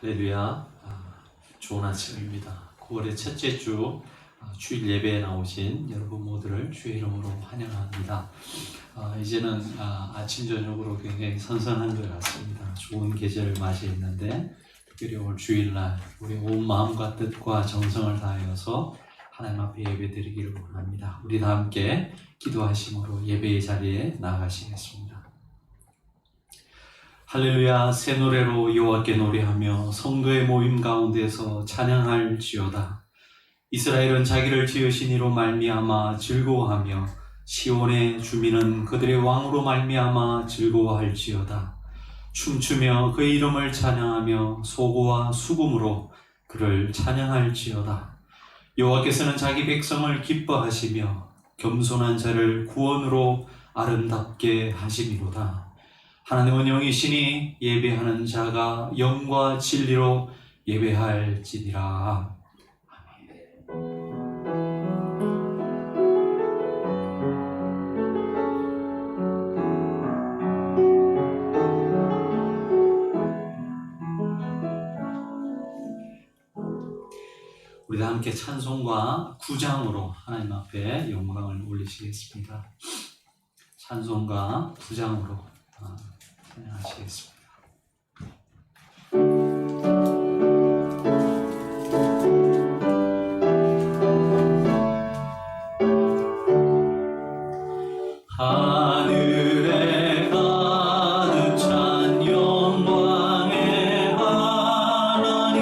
할렐루야. 좋은 아침입니다. 9월의 첫째 주 주일 예배에 나오신 여러분 모두를 주의 이름으로 환영합니다. 이제는 아침 저녁으로 굉장히 선선한 것 같습니다. 좋은 계절을 맞이했는데 특별히 오늘 주일날 우리 온 마음과 뜻과 정성을 다하여서 하나님 앞에 예배드리기를 원합니다. 우리 다 함께 기도하심으로 예배의 자리에 나아가시겠습니다. 할렐루야. 새 노래로 여호와께 노래하며 성도의 모임 가운데서 찬양할지어다. 이스라엘은 자기를 지으신 이로 말미암아 즐거워하며 시온의 주민은 그들의 왕으로 말미암아 즐거워할지어다. 춤추며 그의 이름을 찬양하며 소고와 수금으로 그를 찬양할지어다. 여호와께서는 자기 백성을 기뻐하시며 겸손한 자를 구원으로 아름답게 하심이로다. 하나님은 영이시니 예배하는 자가 영과 진리로 예배할지니라. 우리 다 함께 찬송가 9장으로 하나님 앞에 영광을 올리시겠습니다. 찬송가 9장으로 찬양하시겠습니다. 하늘에 가득 찬 영광의 하나님,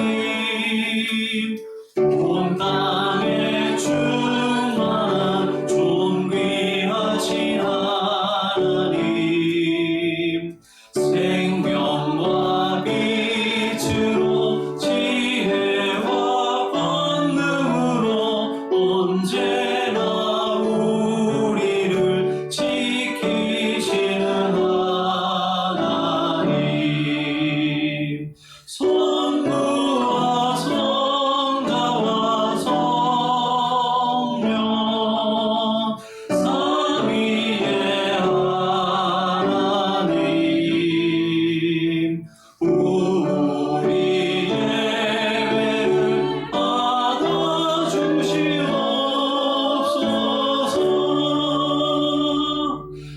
온 땅에 충만한 존귀하신 하나님, 생명과 빛으로 지혜와 권능으로 언제나 우리를 지키시는 하나님, 성부와 성자와 성령 삼위의 하나님, 우리 예배를 받아주시옵소서.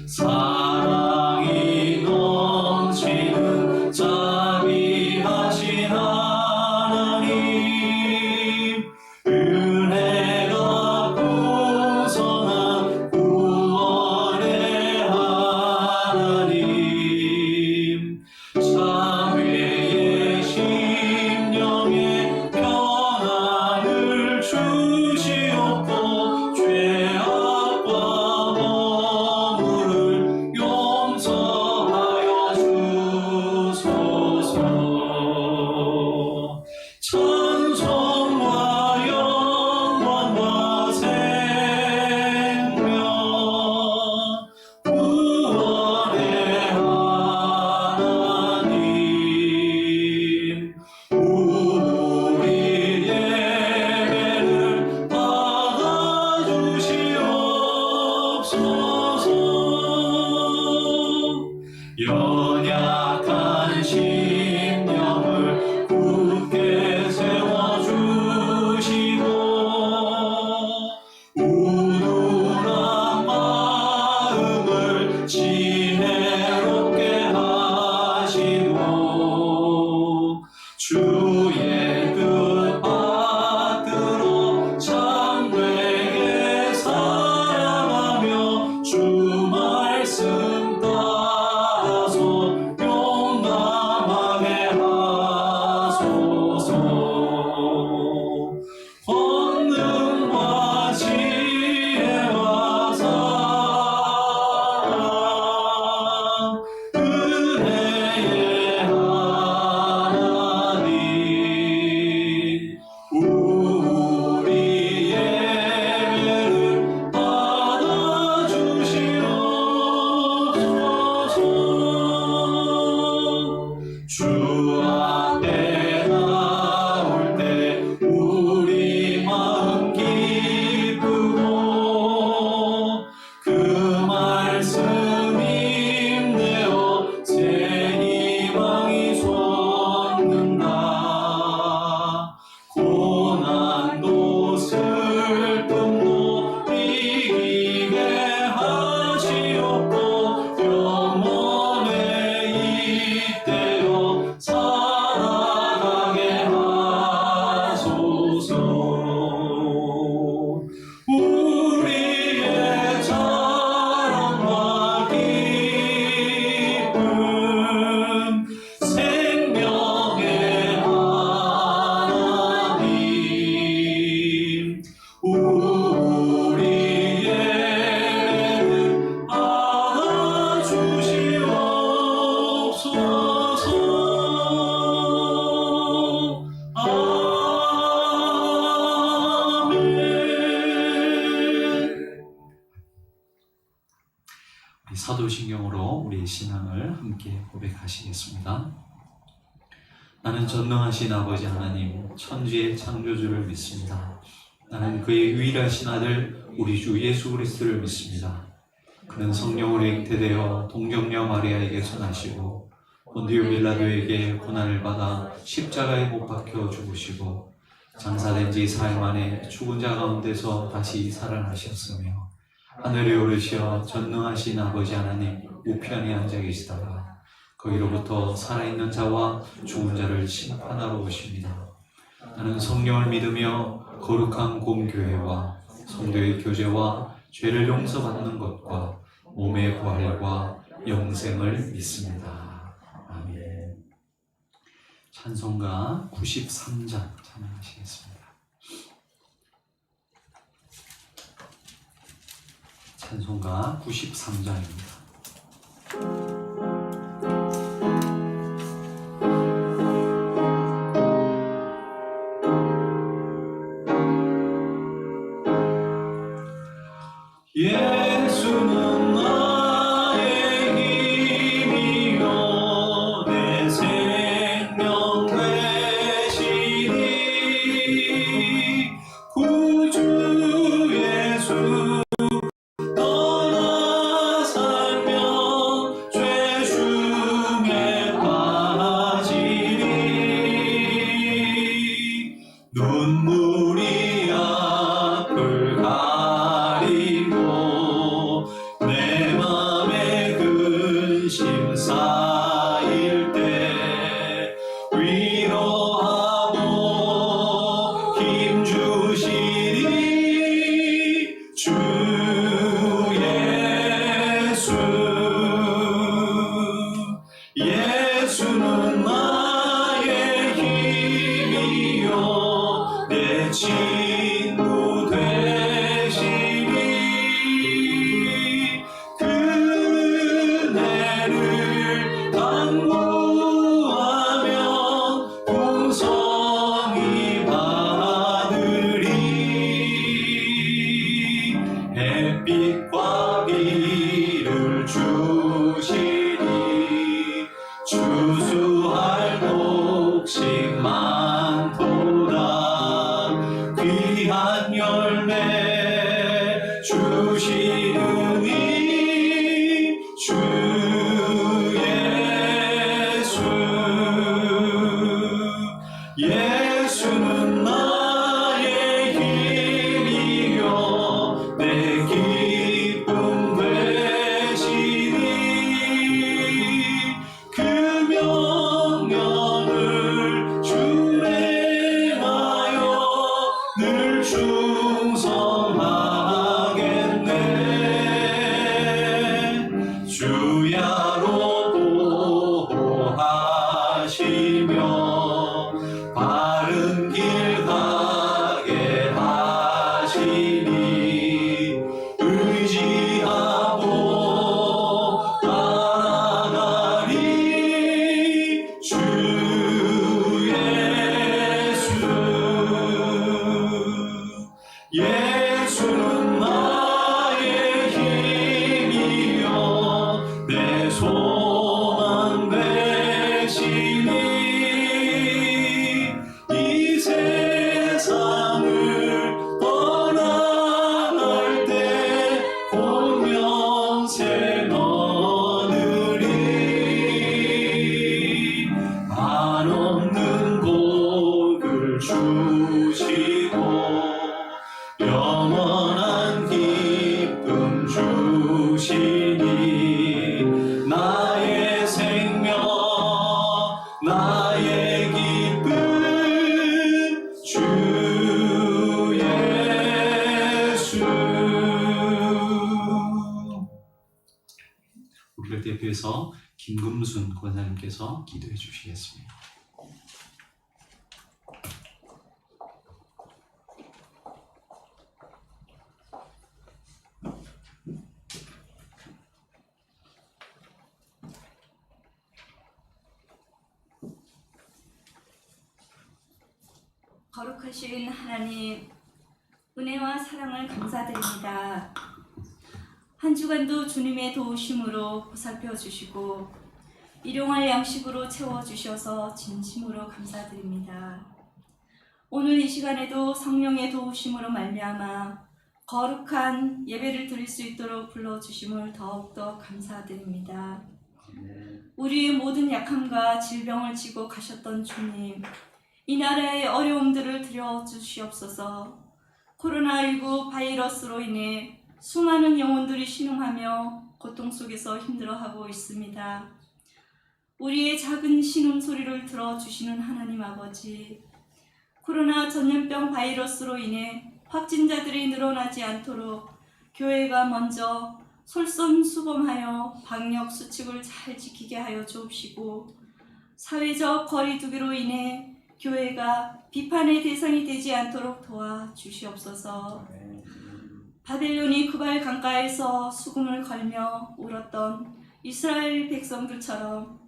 사랑이 넘치는 자비하신 하나님, 은혜가 풍성한 구원의 하나님, 자매의 심령에 평안을 주시옵고 죄악과 허물을 용서하여 주소서. 찬송과 영광과 생명 구원의 하나님, 우리 예배를 받아주시옵소서. 연약한 심령을 굳게 세워주시고 우둔한 마음을 지혜롭게 하시고 주의 뜻 받들어 참되게 살아가며 주 말씀 따라서 신앙을 함께 고백하시겠습니다. 나는 전능하신 아버지 하나님, 천지의 창조주를 믿습니다. 나는 그의 유일하신 아들 우리 주 예수 그리스도를 믿습니다. 그는 성령으로 잉태되어 동정녀 마리아에게서 나시고 본디오 빌라도에게 고난을 받아 십자가에 못 박혀 죽으시고 장사된 지 사흘 만에 죽은 자 가운데서 다시 살아나셨으며 하늘에 오르시어 전능하신 아버지 하나님 우편에 앉아 계시다가 거기로부터 살아있는 자와 죽은 자를 심판하러 오십니다. 나는 성령을 믿으며 거룩한 공교회와 성도의 교제와 죄를 용서받는 것과 몸의 부활과 영생을 믿습니다. 아멘. 찬송가 93장 찬양하시겠습니다. 찬송가 93장입니다. 예수는 나의 힘이요 내 생명 되시니 구주 예수 떠나 살면 죄 중에 빠지니 눈물이 앞을 가리고 내 맘에 근심 쌓일 때 위로하고 힘 주시니 주 예수. 예수는 나의 힘이요 내 친구 되시니 그네를 간구하면 풍성히 받으리. 햇빛과 비를 주시니 추수할 곡식 많도다. 귀한 열매 주시느니 주 예수. 예수는 나의 힘이요 내 기쁨 되시니 그 명령을 준행하여 늘 충성하겠네. 주야로 보호하시며 바른 길 가게 하시니 의지하고 따라가리. 주 예수. 예수는 나의 힘이요 내 소망 되시니 이 세상을 떠나갈 때 공명세 얻으리. 한없는 복을 주시고 영원한 기쁨 주시니 나의 생명 나의 기쁨 주 예수. 우리를 대표해서 김금순 권사님께서 기도해 주시겠습니다. 거룩하신 하나님, 은혜와 사랑을 감사드립니다. 한 주간도 주님의 도우심으로 보살펴 주시고 일용할 양식으로 채워주셔서 진심으로 감사드립니다. 오늘 이 시간에도 성령의 도우심으로 말미암아 거룩한 예배를 드릴 수 있도록 불러주심을 더욱더 감사드립니다. 우리의 모든 약함과 질병을 지고 가셨던 주님, 이 나라의 어려움들을 들여주시옵소서. 코로나19 바이러스로 인해 수많은 영혼들이 신음하며 고통 속에서 힘들어하고 있습니다. 우리의 작은 신음소리를 들어주시는 하나님 아버지, 코로나 전염병 바이러스로 인해 확진자들이 늘어나지 않도록 교회가 먼저 솔선수범하여 방역 수칙을 잘 지키게 하여 주옵시고, 사회적 거리두기로 인해 교회가 비판의 대상이 되지 않도록 도와주시옵소서. 바벨론이 그발 강가에서 수금을 걸며 울었던 이스라엘 백성들처럼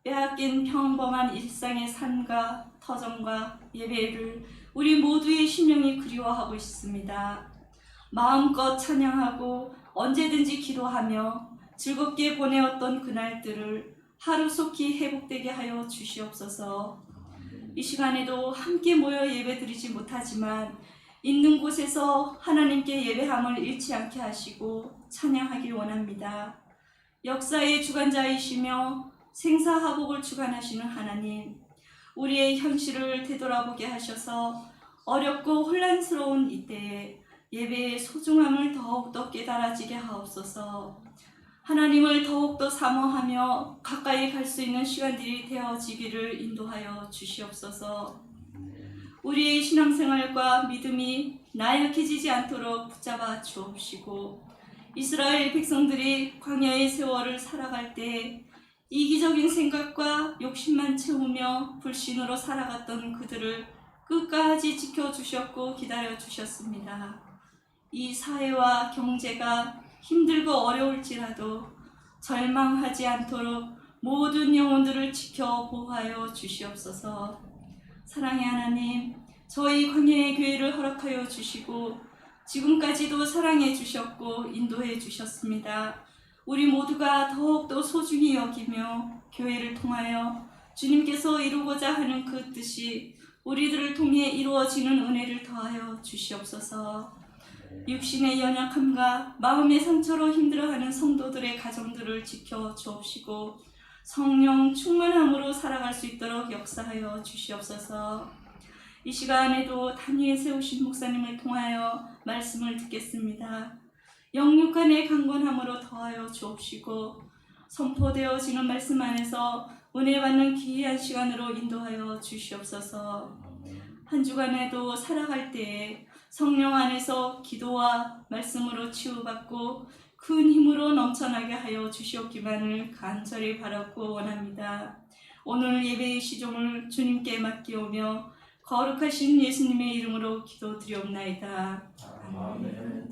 빼앗긴 평범한 일상의 삶과 터전과 예배를 우리 모두의 심령이 그리워하고 있습니다. 마음껏 찬양하고 언제든지 기도하며 즐겁게 보내었던 그날들을 하루속히 회복되게 하여 주시옵소서. 이 시간에도 함께 모여 예배드리지 못하지만 있는 곳에서 하나님께 예배함을 잃지 않게 하시고 찬양하길 원합니다. 역사의 주관자이시며 생사화복을 주관하시는 하나님, 우리의 현실을 되돌아보게 하셔서 어렵고 혼란스러운 이때에 예배의 소중함을 더욱더 깨달아지게 하옵소서. 하나님을 더욱더 사모하며 가까이 갈 수 있는 시간들이 되어지기를 인도하여 주시옵소서. 우리의 신앙생활과 믿음이 나약해지지 않도록 붙잡아 주옵시고, 이스라엘 백성들이 광야의 세월을 살아갈 때 이기적인 생각과 욕심만 채우며 불신으로 살아갔던 그들을 끝까지 지켜주셨고 기다려주셨습니다. 이 사회와 경제가 힘들고 어려울지라도 절망하지 않도록 모든 영혼들을 지켜 보호하여 주시옵소서. 사랑의 하나님, 저희 광야의 교회를 허락하여 주시고 지금까지도 사랑해 주셨고 인도해 주셨습니다. 우리 모두가 더욱더 소중히 여기며 교회를 통하여 주님께서 이루고자 하는 그 뜻이 우리들을 통해 이루어지는 은혜를 더하여 주시옵소서. 육신의 연약함과 마음의 상처로 힘들어하는 성도들의 가정들을 지켜 주옵시고 성령 충만함으로 살아갈 수 있도록 역사하여 주시옵소서. 이 시간에도 단위에 세우신 목사님을 통하여 말씀을 듣겠습니다. 영육간의 강건함으로 더하여 주옵시고 선포되어지는 말씀 안에서 은혜 받는 귀한 시간으로 인도하여 주시옵소서. 한 주간에도 살아갈 때에 성령 안에서 기도와 말씀으로 치유받고 큰 힘으로 넘쳐나게 하여 주시옵기만을 간절히 바라고 원합니다. 오늘 예배의 시종을 주님께 맡기오며 거룩하신 예수님의 이름으로 기도드리옵나이다. 아멘.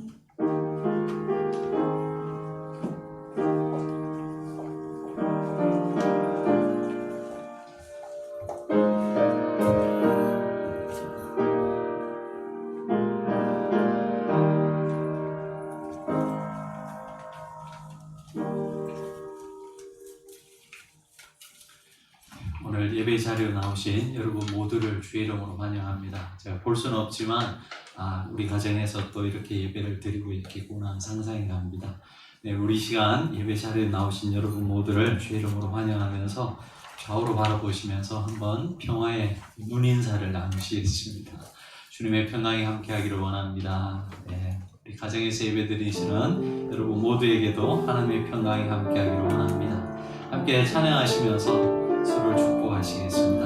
오늘 예배 자리에 나오신 여러분 모두를 주의 이름으로 환영합니다. 제가 볼 수는 없지만 우리 가정에서 또 이렇게 예배를 드리고 있겠구나 상상이 갑니다. 네, 우리 시간 예배 자리에 나오신 여러분 모두를 주의 이름으로 환영하면서 좌우로 바라보시면서 한번 평화의 눈인사를 나누시겠습니다. 주님의 평강이 함께하기를 원합니다. 네, 우리 가정에서 예배 드리시는 여러분 모두에게도 하나님의 평강이 함께하기를 원합니다. 함께 찬양하시면서 서로를 축복하시겠습니다.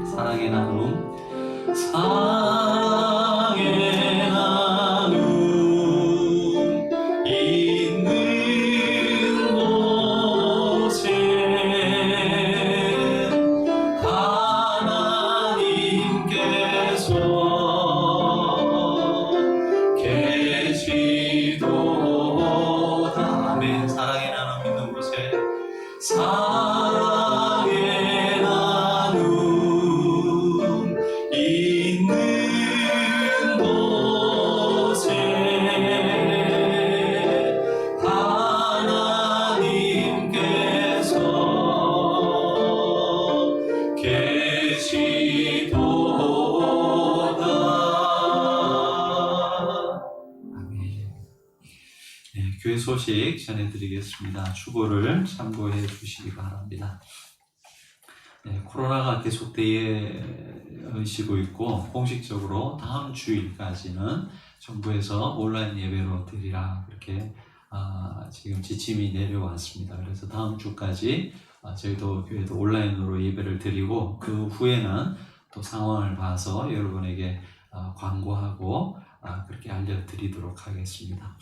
사랑의 나눔, 사랑의 나눔 있는 곳에 하나님께서 계시도다. 아멘. 사랑의 나눔 있는 곳에 사랑의 나눔 있는 곳에 소식 전해드리겠습니다. 주보를 참고해 주시기 바랍니다. 네, 코로나가 계속되어지고 있고 공식적으로 다음 주일까지는 정부에서 온라인 예배로 드리라 그렇게 지금 지침이 내려왔습니다. 그래서 다음 주까지 저희도 교회도 온라인으로 예배를 드리고 그 후에는 또 상황을 봐서 여러분에게 광고하고 그렇게 알려드리도록 하겠습니다.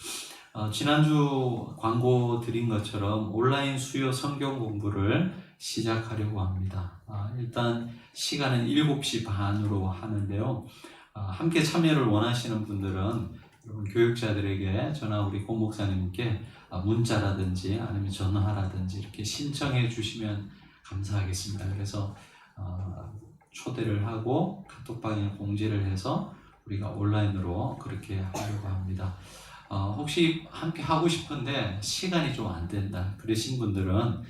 지난주 광고 드린 것처럼 온라인 수요 성경 공부를 시작하려고 합니다. 일단 시간은 7시 반으로 하는데요. 함께 참여를 원하시는 분들은 여러분 교육자들에게 전화 우리 고 목사님께 문자라든지 아니면 전화라든지 이렇게 신청해 주시면 감사하겠습니다. 그래서 초대를 하고 카톡방에 공지를 해서 우리가 온라인으로 그렇게 하려고 합니다. 혹시 함께 하고 싶은데 시간이 좀 안 된다 그러신 분들은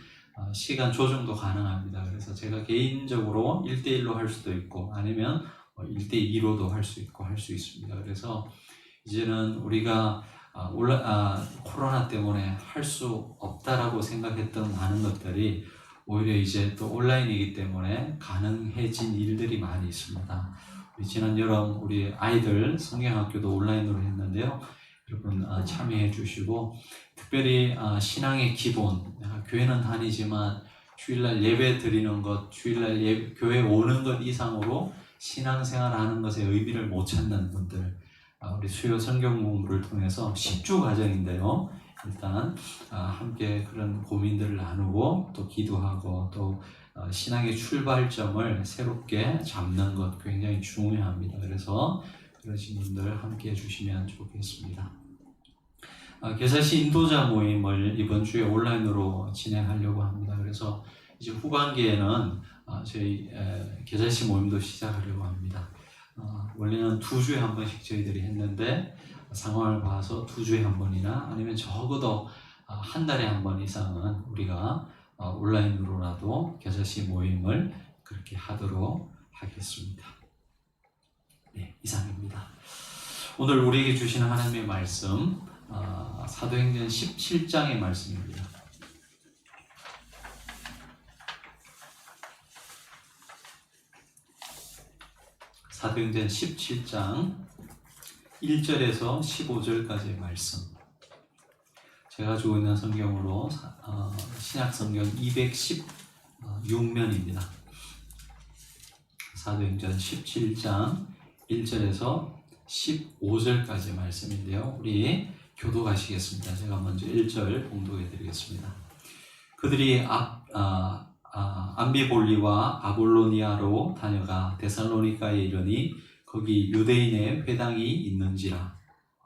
시간 조정도 가능합니다. 그래서 제가 개인적으로 1대1로 할 수도 있고 아니면 1대2로도 할 수 있고 할 수 있습니다. 그래서 이제는 우리가 코로나 때문에 할 수 없다라고 생각했던 많은 것들이 오히려 이제 또 온라인이기 때문에 가능해진 일들이 많이 있습니다. 지난 여름 우리 아이들 성경학교도 온라인으로 했는데요. 여러분 참여해 주시고 특별히 신앙의 기본 교회는 다니지만 주일날 예배 드리는 것 주일날 교회 오는 것 이상으로 신앙생활하는 것의 의미를 못 찾는 분들 우리 수요 성경 공부를 통해서 10주 과정인데요. 일단 함께 그런 고민들을 나누고 또 기도하고 또 신앙의 출발점을 새롭게 잡는 것 굉장히 중요합니다. 그래서 그러신 분들 함께 해주시면 좋겠습니다. 계사시 인도자 모임을 이번 주에 온라인으로 진행하려고 합니다. 그래서 이제 후반기에는 저희 계사시 모임도 시작하려고 합니다. 원래는 2주에 한 번씩 저희들이 했는데 상황을 봐서 2주에 한 번이나 아니면 적어도 한 달에 한 번 이상은 우리가 온라인으로라도 계사시 모임을 그렇게 하도록 하겠습니다. 네, 이상입니다. 오늘 우리에게 주시는 하나님의 말씀 사도행전 17장의 말씀입니다. 사도행전 17장 1절에서 15절까지의 말씀. 제가 가지고 있는 성경으로 신약성경 216면입니다. 사도행전 17장 1절에서 15절까지의 말씀인데요. 우리 교독하시겠습니다. 제가 먼저 1절 봉독해 드리겠습니다. 그들이 암비볼리와 아볼로니아로 다녀가 데살로니가에 이르니 거기 유대인의 회당이 있는지라.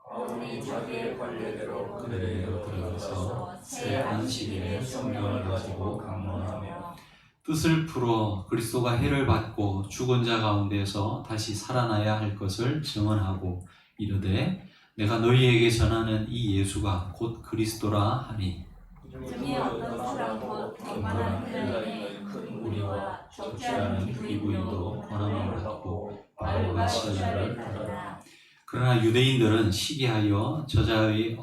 바울이 자기의 관례대로 그들에게로 들어가서 새 안식일에 성경을 가지고 강론하며 뜻을 풀어 그리스도가 해를 받고 죽은 자 가운데서 다시 살아나야 할 것을 증언하고 이르되 내가 너희에게 전하는 이 예수가 곧 그리스도라 하니 중에 어떤 사람 곧 쟁반한 헬라인의 큰 무리와 적지 않은 유대인도 권함을 받고 바울과 실라를 따르나 그러나 유대인들은 시기하여 저자의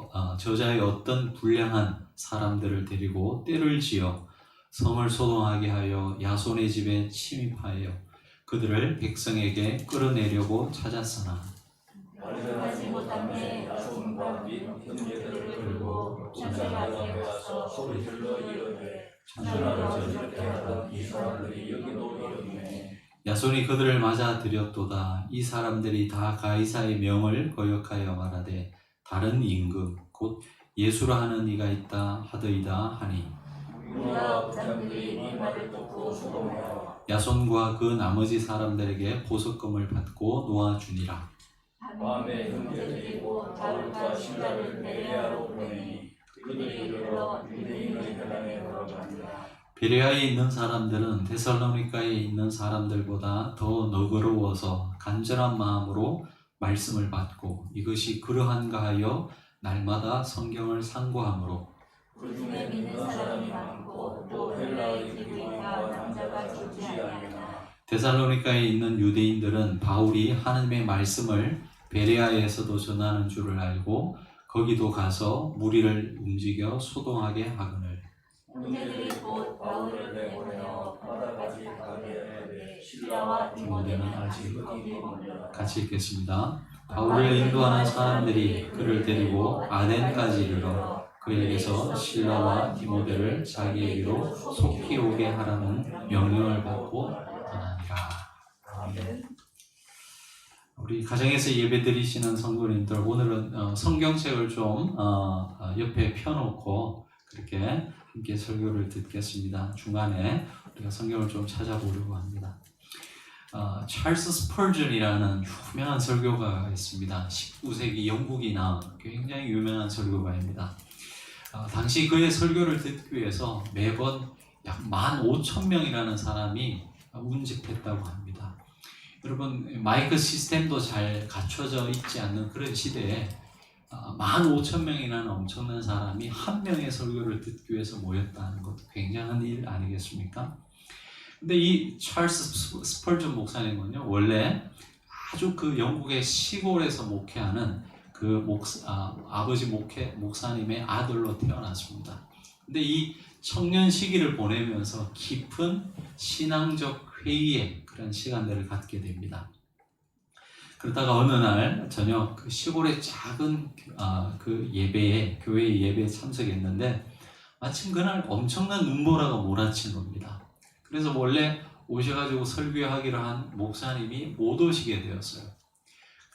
어떤 불량한 사람들을 데리고 떼를 지어 성을 소동하게 하여 야손의 집에 침입하여 그들을 백성에게 끌어내려고 찾았으나 완전하지 못함에 야손과 및 형제들을 끌고 제자가 앞에 와서 소리질러 이르되 천하를 어지럽게 하던 이 사람들이 여기도 이르네. 야손이 그들을 맞아 들였도다. 이 사람들이 다 가이사의 명을 거역하여 말하되 다른 임금 곧 예수라 하는 이가 있다 하더이다 하니 유다 업장들이 이 말을 듣고 수동하여 야손과 그 나머지 사람들에게 보석금을 받고 놓아주니라. 밤에 형제들이고 바울과 실라를 베레아로 보내니 그들이 이르러 유대인의 회당에 걸어가니라. 베레아에 있는 사람들은 데살로니가에 있는 사람들보다 더 너그러워서 간절한 마음으로 말씀을 받고 이것이 그러한가 하여 날마다 성경을 상고하므로 그 중에 믿는 사람이 많고 또 헬라의 기교인과 남자가 적지 아니하나. 데살로니가에 있는 유대인들은 바울이 하나님의 말씀을 베레아에서도 전하는 줄을 알고 거기도 가서 무리를 움직여 소동하게 하거늘. 형제들이 곧 바울을 내보내어 바다까지 가게 하되 실라와 디모데는 아직 거기에 머물러 같이 읽겠습니다. 바울을 인도하는 사람들이 그를 데리고 아덴까지 이르러 그에게서 실라와 디모데를 자기에게로 속히 오게 하라는 명령을 받고 떠나니라. 아멘. 우리 가정에서 예배드리시는 성도님들, 오늘은 성경책을 좀 옆에 펴놓고 그렇게 함께 설교를 듣겠습니다. 중간에 우리가 성경을 좀 찾아보려고 합니다. 찰스 스펄전이라는 유명한 설교가가 있습니다. 19세기 영국이 낳은 굉장히 유명한 설교가입니다. 당시 그의 설교를 듣기 위해서 매번 약 15,000명이라는 사람이 운집했다고 합니다. 여러분, 마이크 시스템도 잘 갖춰져 있지 않는 그런 시대에 15,000명이라는 엄청난 사람이 한 명의 설교를 듣기 위해서 모였다는 것도 굉장한 일 아니겠습니까? 근데 이 찰스 스펄전 목사님은요, 원래 아주 그 영국의 시골에서 목회하는 그 아버지 목사님의 아들로 태어났습니다. 근데 이 청년 시기를 보내면서 깊은 신앙적 회의의 그런 시간들을 갖게 됩니다. 그러다가 어느 날 저녁 그 시골의 작은 그 교회 예배에 참석했는데 마침 그날 엄청난 눈보라가 몰아친 겁니다. 그래서 원래 오셔가지고 설교하기로 한 목사님이 못 오시게 되었어요.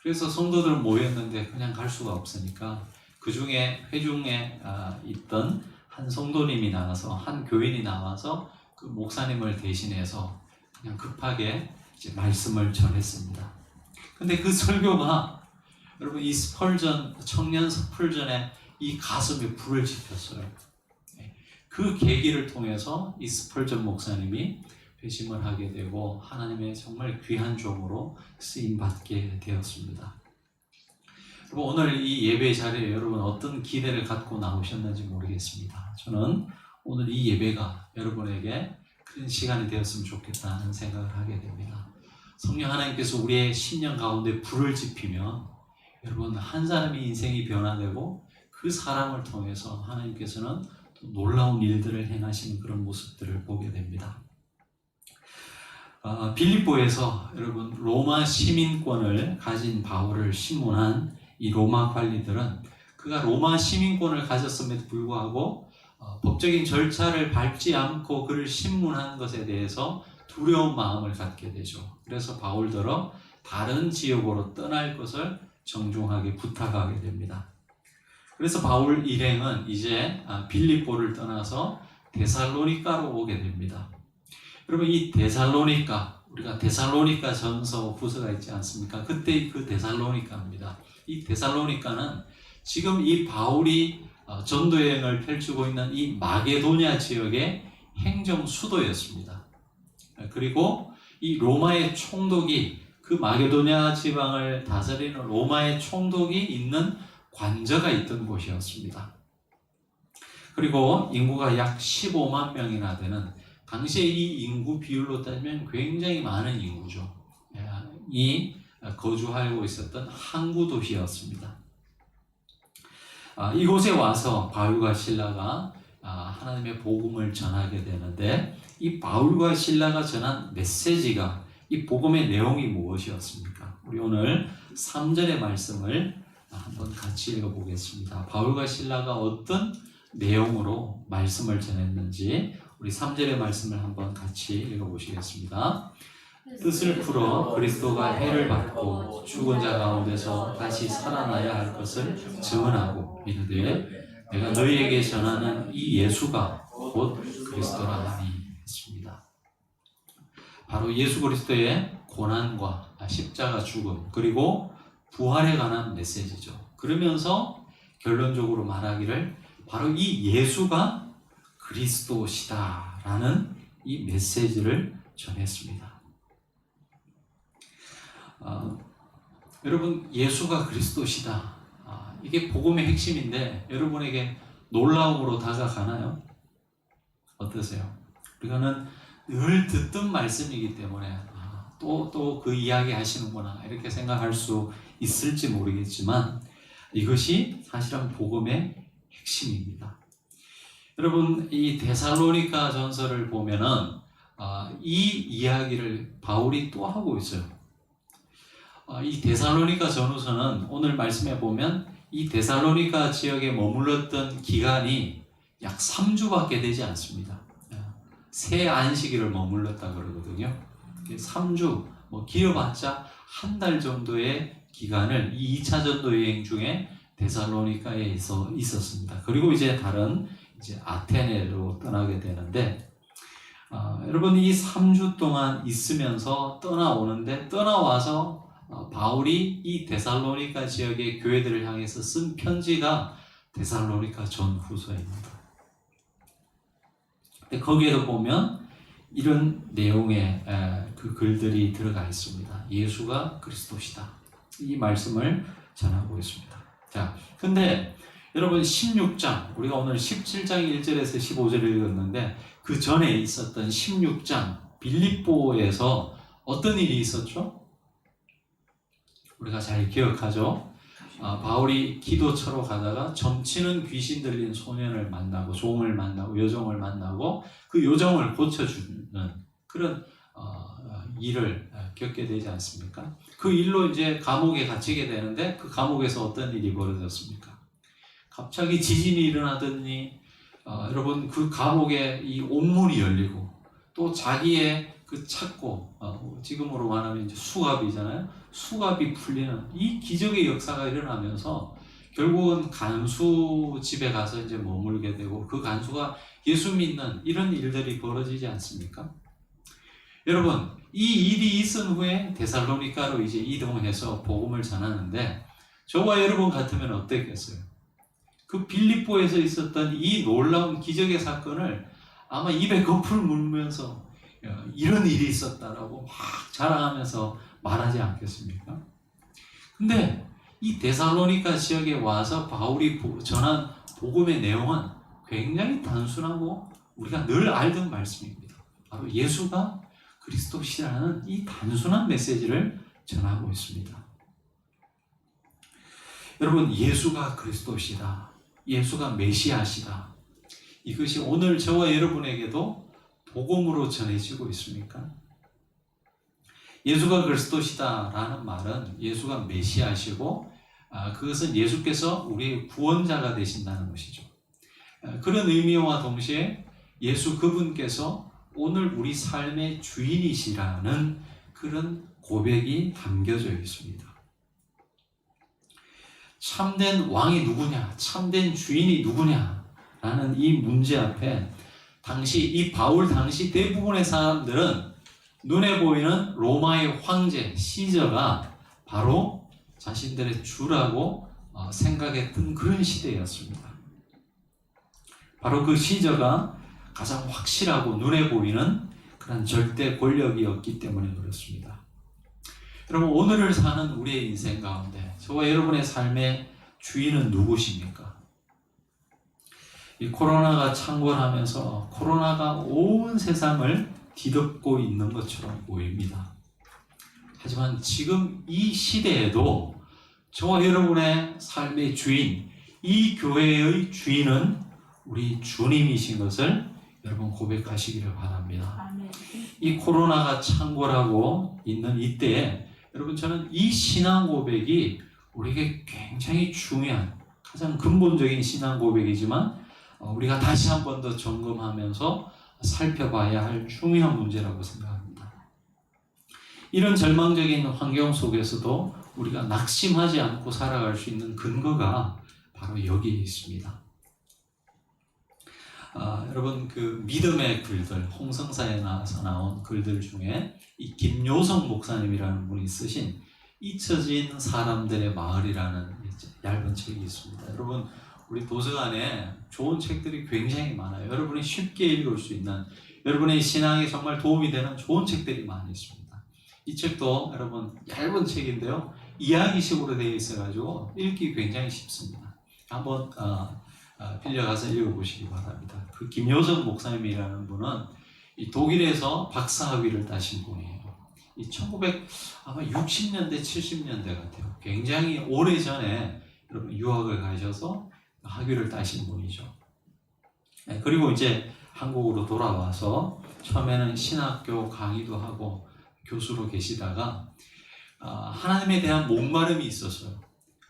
그래서 성도들은 모였는데 그냥 갈 수가 없으니까 그 중에 회중에 있던 한 성도님이 나와서, 한 교인이 나와서 그 목사님을 대신해서 그냥 급하게 이제 말씀을 전했습니다. 근데 그 설교가 여러분 이 청년 스펄전의 이 가슴에 불을 지폈어요. 그 계기를 통해서 이 스펄전 목사님이 회심을 하게 되고 하나님의 정말 귀한 종으로 쓰임 받게 되었습니다. 여러분, 오늘 이 예배 자리에 여러분 어떤 기대를 갖고 나오셨는지 모르겠습니다. 저는 오늘 이 예배가 여러분에게 큰 시간이 되었으면 좋겠다는 생각을 하게 됩니다. 성령 하나님께서 우리의 신령 가운데 불을 지피면 여러분 한 사람의 인생이 변화되고 그 사람을 통해서 하나님께서는 또 놀라운 일들을 행하시는 그런 모습들을 보게 됩니다. 빌립보에서 여러분 로마 시민권을 가진 바울을 신문한 이 로마 관리들은 그가 로마 시민권을 가졌음에도 불구하고 법적인 절차를 밟지 않고 그를 신문한 것에 대해서 두려운 마음을 갖게 되죠. 그래서 바울더러 다른 지역으로 떠날 것을 정중하게 부탁하게 됩니다. 그래서 바울 일행은 이제 빌립보를 떠나서 데살로니가로 오게 됩니다. 여러분, 이 데살로니가, 우리가 데살로니가 전서 후서가 있지 않습니까? 그때 그 데살로니가입니다. 이 데살로니가는 지금 이 바울이 전도 여행을 펼치고 있는 이 마게도냐 지역의 행정 수도였습니다. 그리고 이 로마의 총독이, 그 마게도냐 지방을 다스리는 로마의 총독이 있는 관저가 있던 곳이었습니다. 그리고 인구가 약 15만 명이나 되는, 당시에 이 인구 비율로 따지면 굉장히 많은 인구죠. 이 거주하고 있었던 항구 도시였습니다. 이곳에 와서 바울과 실라가 하나님의 복음을 전하게 되는데, 이 바울과 실라가 전한 메시지가, 이 복음의 내용이 무엇이었습니까? 우리 오늘 3절의 말씀을 한번 같이 읽어보겠습니다. 바울과 실라가 어떤 내용으로 말씀을 전했는지 우리 3절의 말씀을 한번 같이 읽어보시겠습니다. 뜻을 풀어 그리스도가 해를 받고 죽은 자 가운데서 다시 살아나야 할 것을 증언하고 이르되 내가 너희에게 전하는 이 예수가 곧 그리스도라 하니 했습니다. 바로 예수 그리스도의 고난과 십자가 죽음 그리고 부활에 관한 메시지죠. 그러면서 결론적으로 말하기를 바로 이 예수가 그리스도시다라는 이 메시지를 전했습니다. 여러분, 예수가 그리스도시다. 이게 복음의 핵심인데 여러분에게 놀라움으로 다가가나요? 어떠세요? 우리가는 늘 듣던 말씀이기 때문에 또 그 이야기 하시는구나 이렇게 생각할 수 있을지 모르겠지만 이것이 사실은 복음의 핵심입니다. 여러분, 이 데살로니가 전서를 보면은 이 이야기를 바울이 또 하고 있어요. 이 데살로니가 전후서는 오늘 말씀해 보면 이 데살로니가 지역에 머물렀던 기간이 약 3주밖에 되지 않습니다. 새 안식일을 머물렀다 그러거든요. 3주, 길어봤자 한 달 정도의 기간을 이 2차 전도 여행 중에 데살로니가에 있었습니다. 그리고 이제 다른 아테네로 떠나게 되는데, 여러분 이 3주 동안 있으면서 떠나오는데, 떠나와서 바울이 이 데살로니가 지역의 교회들을 향해서 쓴 편지가 데살로니가 전후서입니다. 거기에도 보면 이런 내용의 그 글들이 들어가 있습니다. 예수가 그리스도시다. 이 말씀을 전하고 있습니다. 자, 근데 여러분 16장, 우리가 오늘 17장 1절에서 15절을 읽었는데 그 전에 있었던 16장 빌립보에서 어떤 일이 있었죠? 우리가 잘 기억하죠? 바울이 기도처로 가다가 점치는 귀신 들린 소년을 만나고 종을 만나고 여종을 만나고 그 요정을 고쳐주는 그런 일을 겪게 되지 않습니까? 그 일로 이제 감옥에 갇히게 되는데 그 감옥에서 어떤 일이 벌어졌습니까? 갑자기 지진이 일어나더니 여러분 그 감옥에 이 옥문이 열리고 또 자기의 그 찾고 지금으로 말하면 이제 수갑이잖아요. 수갑이 풀리는 이 기적의 역사가 일어나면서 결국은 간수 집에 가서 이제 머물게 되고 그 간수가 예수 믿는 이런 일들이 벌어지지 않습니까? 여러분 이 일이 있은 후에 데살로니가로 이제 이동해서 복음을 전하는데 저와 여러분 같으면 어땠겠어요? 그 빌립보에서 있었던 이 놀라운 기적의 사건을 아마 입에 거풀 물면서 이런 일이 있었다라고 막 자랑하면서 말하지 않겠습니까? 근데 이 데살로니가 지역에 와서 바울이 전한 복음의 내용은 굉장히 단순하고 우리가 늘 알던 말씀입니다. 바로 예수가 그리스도시라는 이 단순한 메시지를 전하고 있습니다. 여러분, 예수가 그리스도시다. 예수가 메시아시다. 이것이 오늘 저와 여러분에게도 복음으로 전해지고 있습니까? 예수가 그리스도시다라는 말은 예수가 메시아시고 그것은 예수께서 우리의 구원자가 되신다는 것이죠. 그런 의미와 동시에 예수 그분께서 오늘 우리 삶의 주인이시라는 그런 고백이 담겨져 있습니다. 참된 왕이 누구냐, 참된 주인이 누구냐라는 이 문제 앞에 이 바울 당시 대부분의 사람들은 눈에 보이는 로마의 황제, 시저가 바로 자신들의 주라고 생각했던 그런 시대였습니다. 바로 그 시저가 가장 확실하고 눈에 보이는 그런 절대 권력이었기 때문에 그렇습니다. 여러분, 오늘을 사는 우리의 인생 가운데 저와 여러분의 삶의 주인은 누구십니까? 이 코로나가 창궐하면서 코로나가 온 세상을 뒤덮고 있는 것처럼 보입니다. 하지만 지금 이 시대에도 저와 여러분의 삶의 주인, 이 교회의 주인은 우리 주님이신 것을 여러분 고백하시기를 바랍니다. 아멘. 이 코로나가 창궐하고 있는 이때에 여러분 저는 이 신앙 고백이 우리에게 굉장히 중요한 가장 근본적인 신앙 고백이지만 우리가 다시 한 번 더 점검하면서 살펴봐야 할 중요한 문제라고 생각합니다. 이런 절망적인 환경 속에서도 우리가 낙심하지 않고 살아갈 수 있는 근거가 바로 여기에 있습니다. 여러분 그 믿음의 글들, 홍성사에 나와서 나온 글들 중에 이 김요성 목사님이라는 분이 쓰신 잊혀진 사람들의 마을이라는 얇은 책이 있습니다. 여러분 우리 도서관에 좋은 책들이 굉장히 많아요. 여러분이 쉽게 읽을 수 있는, 여러분의 신앙에 정말 도움이 되는 좋은 책들이 많이 있습니다. 이 책도 여러분 얇은 책인데요, 이야기식으로 되어 있어가지고 읽기 굉장히 쉽습니다. 한번 빌려가서 읽어보시기 바랍니다. 그 김효성 목사님이라는 분은 이 독일에서 박사학위를 따신 분이에요. 이 1960년대 70년대 같아요. 굉장히 오래전에 여러분 유학을 가셔서 학위를 따신 분이죠. 그리고 이제 한국으로 돌아와서 처음에는 신학교 강의도 하고 교수로 계시다가 하나님에 대한 목마름이 있었어요.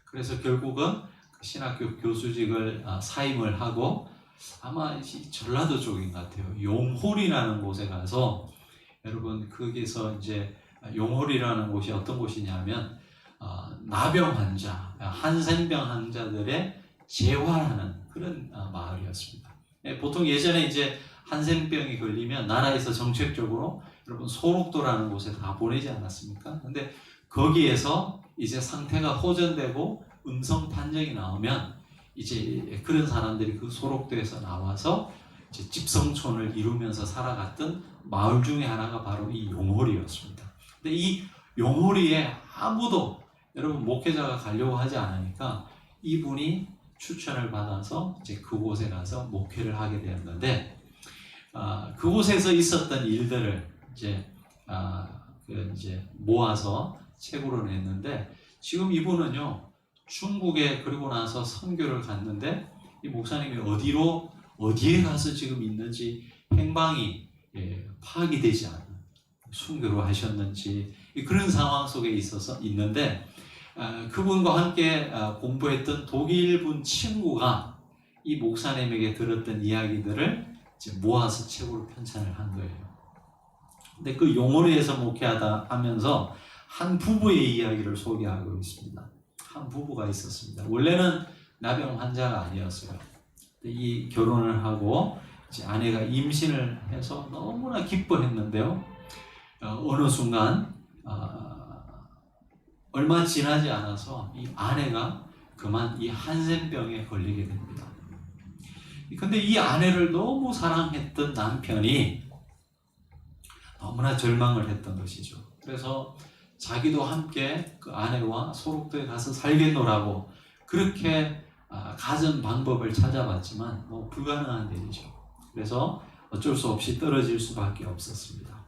그래서 결국은 신학교 교수직을 사임을 하고 아마 전라도 쪽인 것 같아요. 용홀이라는 곳에 가서 여러분 거기서 이제 용홀이라는 곳이 어떤 곳이냐면 나병 환자, 한센병 환자들의 재활하는 그런 마을이었습니다. 보통 예전에 이제 한센병이 걸리면 나라에서 정책적으로 여러분 소록도라는 곳에 다 보내지 않았습니까? 근데 거기에서 이제 상태가 호전되고 음성 판정이 나오면 이제 그런 사람들이 그 소록도에서 나와서 이제 집성촌을 이루면서 살아갔던 마을 중에 하나가 바로 이 용홀이었습니다. 근데 이 용홀이에 아무도 여러분 목회자가 가려고 하지 않으니까 이분이 추천을 받아서 이제 그곳에 가서 목회를 하게 되었는데 그곳에서 있었던 일들을 이제 모아서 책으로 냈는데 지금 이분은요 중국에 그리고 나서 선교를 갔는데 이 목사님이 어디에 가서 지금 있는지 행방이 파악이 되지 않은 순교를 하셨는지 그런 상황 속에 있어서 있는데 그분과 함께 공부했던 독일분 친구가 이 목사님에게 들었던 이야기들을 이제 모아서 책으로 편찬을 한 거예요. 근데 그 용호리에서 목회하다 하면서 한 부부의 이야기를 소개하고 있습니다. 한 부부가 있었습니다. 원래는 나병 환자가 아니었어요. 이 결혼을 하고 이제 아내가 임신을 해서 너무나 기뻐했는데요. 어느 순간 얼마 지나지 않아서 이 아내가 그만 이 한센병에 걸리게 됩니다. 근데 이 아내를 너무 사랑했던 남편이 너무나 절망을 했던 것이죠. 그래서 자기도 함께 그 아내와 소록도에 가서 살겠노라고 그렇게 가전 방법을 찾아봤지만 뭐 불가능한 일이죠. 그래서 어쩔 수 없이 떨어질 수밖에 없었습니다.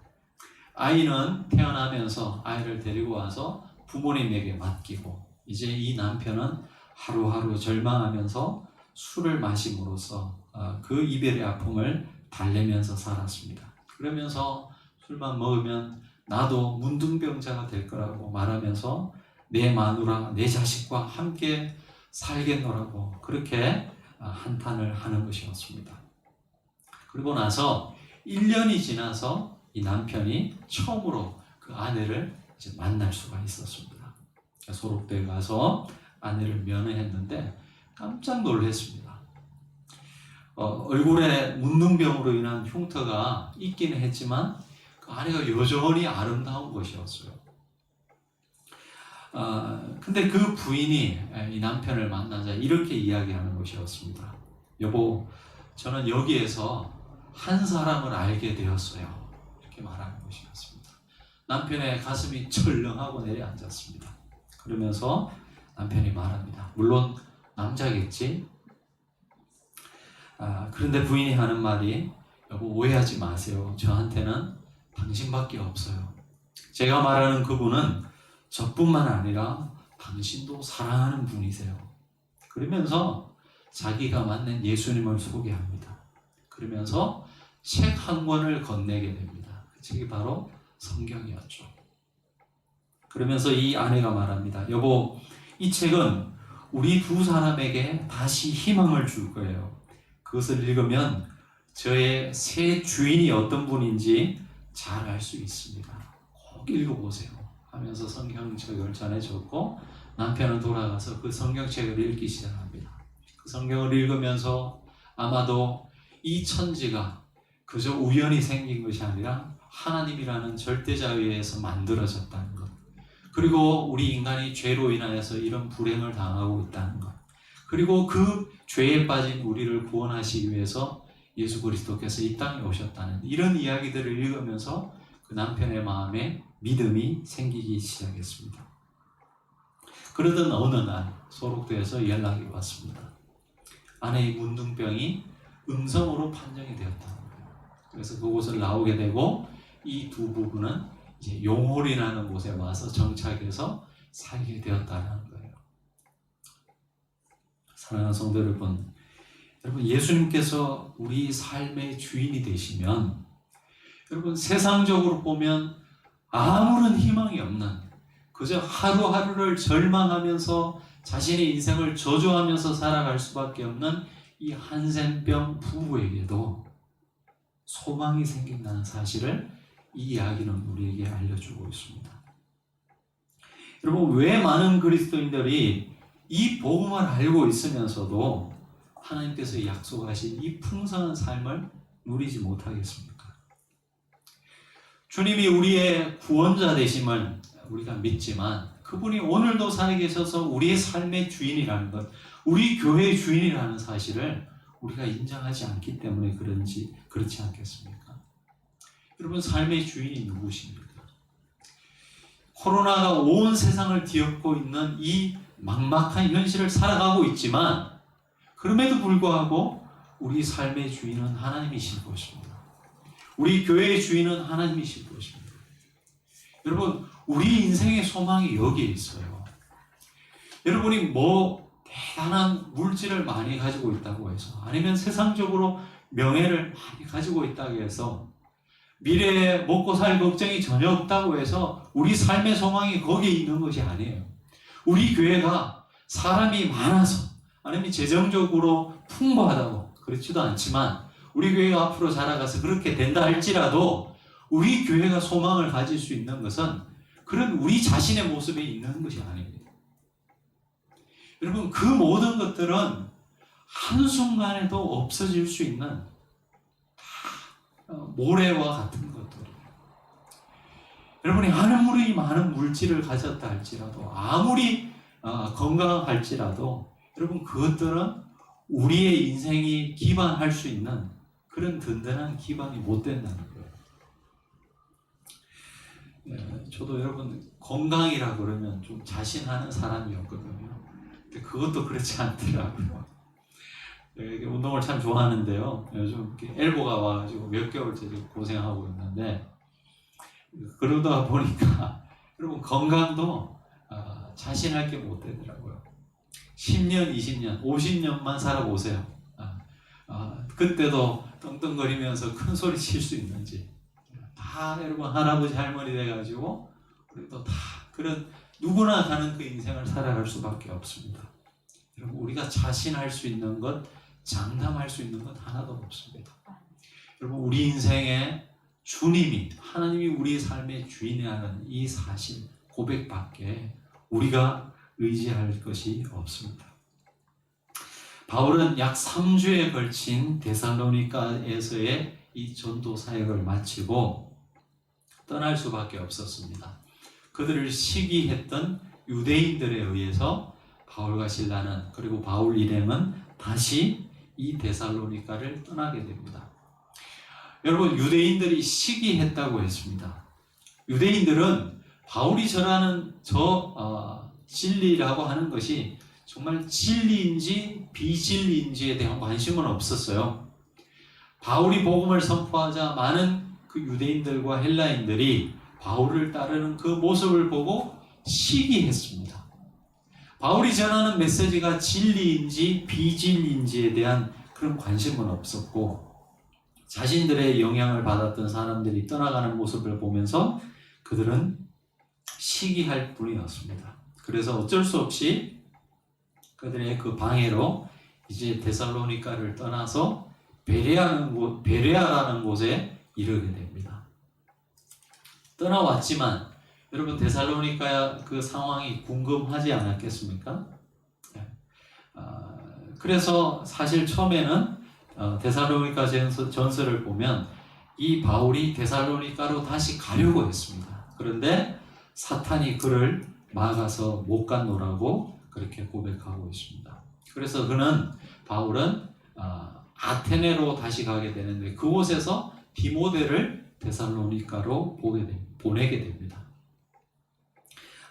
아이는 태어나면서 아이를 데리고 와서 부모님에게 맡기고 이제 이 남편은 하루하루 절망하면서 술을 마심으로써 그 이별의 아픔을 달래면서 살았습니다. 그러면서 술만 먹으면 나도 문둥병자가 될 거라고 말하면서 내 마누라, 내 자식과 함께 살겠노라고 그렇게 한탄을 하는 것이었습니다. 그리고 나서 1년이 지나서 이 남편이 처음으로 그 아내를 이제 만날 수가 있었습니다. 소록도에 가서 아내를 면회했는데 깜짝 놀랐습니다. 얼굴에 문둥병으로 인한 흉터가 있기는 했지만 그 아내가 여전히 아름다운 것이었어요. 근데 그 부인이 이 남편을 만나자 이렇게 이야기하는 것이었습니다. 여보, 저는 여기에서 한 사람을 알게 되었어요. 이렇게 말하는 것이었습니다. 남편의 가슴이 철렁하고 내려앉았습니다. 그러면서 남편이 말합니다. 물론 남자겠지? 그런데 부인이 하는 말이 여보 오해하지 마세요. 저한테는 당신밖에 없어요. 제가 말하는 그분은 저뿐만 아니라 당신도 사랑하는 분이세요. 그러면서 자기가 만난 예수님을 소개합니다. 그러면서 책 한 권을 건네게 됩니다. 그 책이 바로 성경이었죠. 그러면서 이 아내가 말합니다. 여보, 이 책은 우리 두 사람에게 다시 희망을 줄 거예요. 그것을 읽으면 저의 새 주인이 어떤 분인지 잘 알 수 있습니다. 꼭 읽어보세요. 하면서 성경책을 전해줬고 남편은 돌아가서 그 성경책을 읽기 시작합니다. 그 성경을 읽으면서 아마도 이 천지가 그저 우연히 생긴 것이 아니라 하나님이라는 절대자에 의해서 만들어졌다는 것, 그리고 우리 인간이 죄로 인하여서 이런 불행을 당하고 있다는 것, 그리고 그 죄에 빠진 우리를 구원하시기 위해서 예수 그리스도께서 이 땅에 오셨다는 이런 이야기들을 읽으면서 그 남편의 마음에 믿음이 생기기 시작했습니다. 그러던 어느 날 소록도에서 연락이 왔습니다. 아내의 문둥병이 음성으로 판정이 되었다는 거예요. 그래서 그곳을 나오게 되고 이 두 부부는 이제 용홀이라는 곳에 와서 정착해서 살게 되었다는 거예요. 사랑하는 성도 여러분, 예수님께서 우리 삶의 주인이 되시면 여러분 세상적으로 보면 아무런 희망이 없는 그저 하루하루를 절망하면서 자신의 인생을 저주하면서 살아갈 수밖에 없는 이 한센병 부부에게도 소망이 생긴다는 사실을 이 이야기는 우리에게 알려주고 있습니다. 여러분, 왜 많은 그리스도인들이 이 복음을 알고 있으면서도 하나님께서 약속하신 이 풍성한 삶을 누리지 못하겠습니까? 주님이 우리의 구원자 되심을 우리가 믿지만 그분이 오늘도 살아계셔서 우리의 삶의 주인이라는 것, 우리 교회의 주인이라는 사실을 우리가 인정하지 않기 때문에 그렇지 않겠습니까? 여러분, 삶의 주인이 누구십니까? 코로나가 온 세상을 뒤엎고 있는 이 막막한 현실을 살아가고 있지만 그럼에도 불구하고 우리 삶의 주인은 하나님이신 것입니다. 우리 교회의 주인은 하나님이신 것입니다. 여러분, 우리 인생의 소망이 여기에 있어요. 여러분이 대단한 물질을 많이 가지고 있다고 해서, 아니면 세상적으로 명예를 많이 가지고 있다고 해서, 미래에 먹고 살 걱정이 전혀 없다고 해서 우리 삶의 소망이 거기에 있는 것이 아니에요. 우리 교회가 사람이 많아서, 아니면 재정적으로 풍부하다고 그렇지도 않지만 우리 교회가 앞으로 자라가서 그렇게 된다 할지라도 우리 교회가 소망을 가질 수 있는 것은 그런 우리 자신의 모습에 있는 것이 아닙니다. 여러분, 그 모든 것들은 한순간에도 없어질 수 있는 모래와 같은 것들이에요. 여러분이 아무리 많은 물질을 가졌다 할지라도, 아무리 건강할지라도 여러분, 그것들은 우리의 인생이 기반할 수 있는 그런 든든한 기반이 못 된다는 거예요. 저도 여러분 건강이라 그러면 좀 자신하는 사람이었거든요. 근데 그것도 그렇지 않더라고요. 운동을 참 좋아하는데요. 요즘 이렇게 엘보가 와가지고 몇 개월째 고생하고 있는데, 그러다 보니까 여러분 건강도 자신할 게 못 되더라고요. 10년, 20년, 50년만 살아보세요. 그때도 떵떵거리면서 큰 소리 칠 수 있는지. 다 여러분 할아버지 할머니 돼가지고 우리도 다 그런 누구나 가는 그 인생을 살아갈 수밖에 없습니다. 여러분, 우리가 자신할 수 있는 것, 장담할 수 있는 것 하나도 없습니다. 여러분, 우리 인생에 주님이, 하나님이 우리 삶의 주인이라는 이 사실, 고백밖에 우리가 의지할 것이 없습니다. 바울은 약 3주에 걸친 데살로니가에서의 이 전도 사역을 마치고 떠날 수밖에 없었습니다. 그들을 시기했던 유대인들에 의해서 바울과 실라는, 그리고 바울 일행은 다시 이 데살로니가를 떠나게 됩니다. 여러분, 유대인들이 시기했다고 했습니다. 유대인들은 바울이 전하는 진리라고 하는 것이 정말 진리인지 비진리인지에 대한 관심은 없었어요. 바울이 복음을 선포하자 많은 그 유대인들과 헬라인들이 바울을 따르는 그 모습을 보고 시기했습니다. 바울이 전하는 메시지가 진리인지 비진리인지에 대한 그런 관심은 없었고, 자신들의 영향을 받았던 사람들이 떠나가는 모습을 보면서 그들은 시기할 뿐이었습니다. 그래서 어쩔 수 없이 그들의 그 방해로 이제 데살로니가를 떠나서 베레아라는 곳에 이르게 됩니다. 떠나왔지만 여러분, 데살로니가 그 상황이 궁금하지 않았겠습니까? 그래서 사실 처음에는 데살로니가 전서를 보면 이 바울이 데살로니가로 다시 가려고 했습니다. 그런데 사탄이 그를 막아서 못 갔노라고 그렇게 고백하고 있습니다. 그래서 바울은 아테네로 다시 가게 되는데, 그곳에서 디모데를 데살로니가로 보내게 됩니다.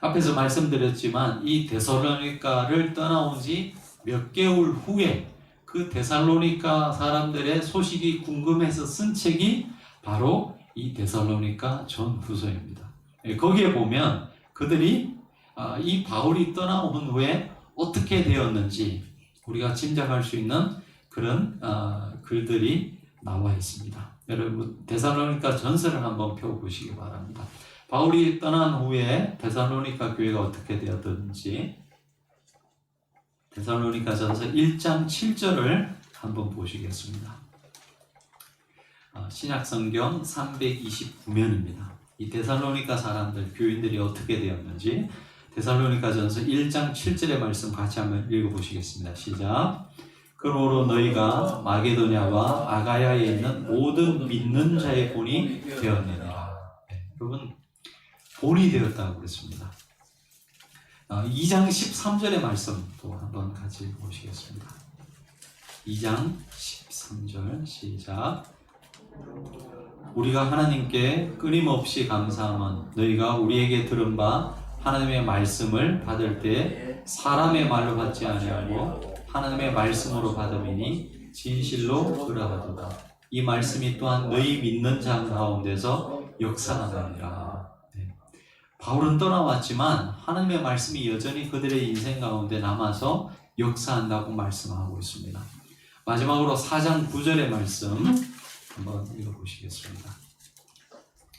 앞에서 말씀드렸지만 이 데살로니가를 떠나온 지 몇 개월 후에 그 데살로니가 사람들의 소식이 궁금해서 쓴 책이 바로 이 데살로니가 전후서입니다. 거기에 보면 그들이 이 바울이 떠나온 후에 어떻게 되었는지, 우리가 짐작할 수 있는 그런 글들이 나와 있습니다. 여러분 데살로니가 전서를 한번 펴보시기 바랍니다. 바울이 떠난 후에 데살로니가 교회가 어떻게 되었든지 데살로니가 전서 1장 7절을 한번 보시겠습니다. 신약성경 329면입니다. 이 데살로니가 사람들, 교인들이 어떻게 되었는지 데살로니가 전서 1장 7절의 말씀 같이 한번 읽어보시겠습니다. 시작. 그러므로 너희가 마게도냐와 아가야에 있는 모든 믿는 자의 본이 되었느니라. 네, 여러분 본이 되었다고 그랬습니다. 2장 13절의 말씀도 한번 같이 보시겠습니다. 2장 13절 시작. 우리가 하나님께 끊임없이 감사함은 너희가 우리에게 들은 바 하나님의 말씀을 받을 때 사람의 말로 받지 아니하고 하나님의 말씀으로 받음이니 진실로 그러하도다. 이 말씀이 또한 너희 믿는 자 가운데서 역사하느니라. 네. 바울은 떠나왔지만 하나님의 말씀이 여전히 그들의 인생 가운데 남아서 역사한다고 말씀하고 있습니다. 마지막으로 4장 9절의 말씀 한번 읽어보시겠습니다.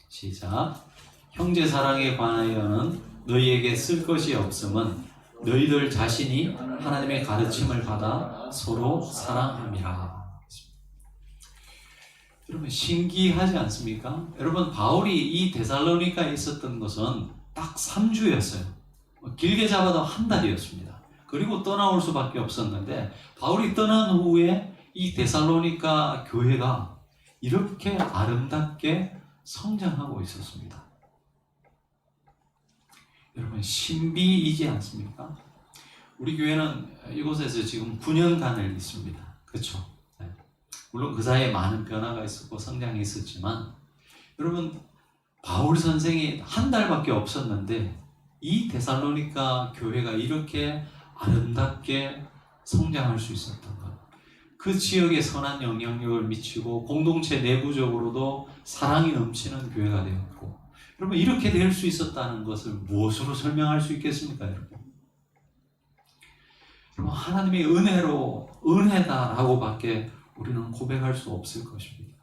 시작. 형제 사랑에 관하여는 너희에게 쓸 것이 없음은 너희들 자신이 하나님의 가르침을 받아 서로 사랑함이라. 여러분 신기하지 않습니까? 여러분 바울이 이 데살로니카에 있었던 것은 딱 3주였어요. 길게 잡아도 한 달이었습니다. 그리고 떠나올 수밖에 없었는데 바울이 떠난 후에 이 데살로니카 교회가 이렇게 아름답게 성장하고 있었습니다. 여러분 신비이지 않습니까? 우리 교회는 이곳에서 지금 9년간을 있습니다. 그렇죠? 네. 물론 그 사이에 많은 변화가 있었고 성장이 있었지만 여러분 바울 선생이 한 달밖에 없었는데 이 데살로니카 교회가 이렇게 아름답게 성장할 수 있었던 것, 그 지역에 선한 영향력을 미치고 공동체 내부적으로도 사랑이 넘치는 교회가 되었고, 여러분 이렇게 될 수 있었다는 것을 무엇으로 설명할 수 있겠습니까, 여러분? 여러분 하나님의 은혜로 은혜다라고밖에 우리는 고백할 수 없을 것입니다.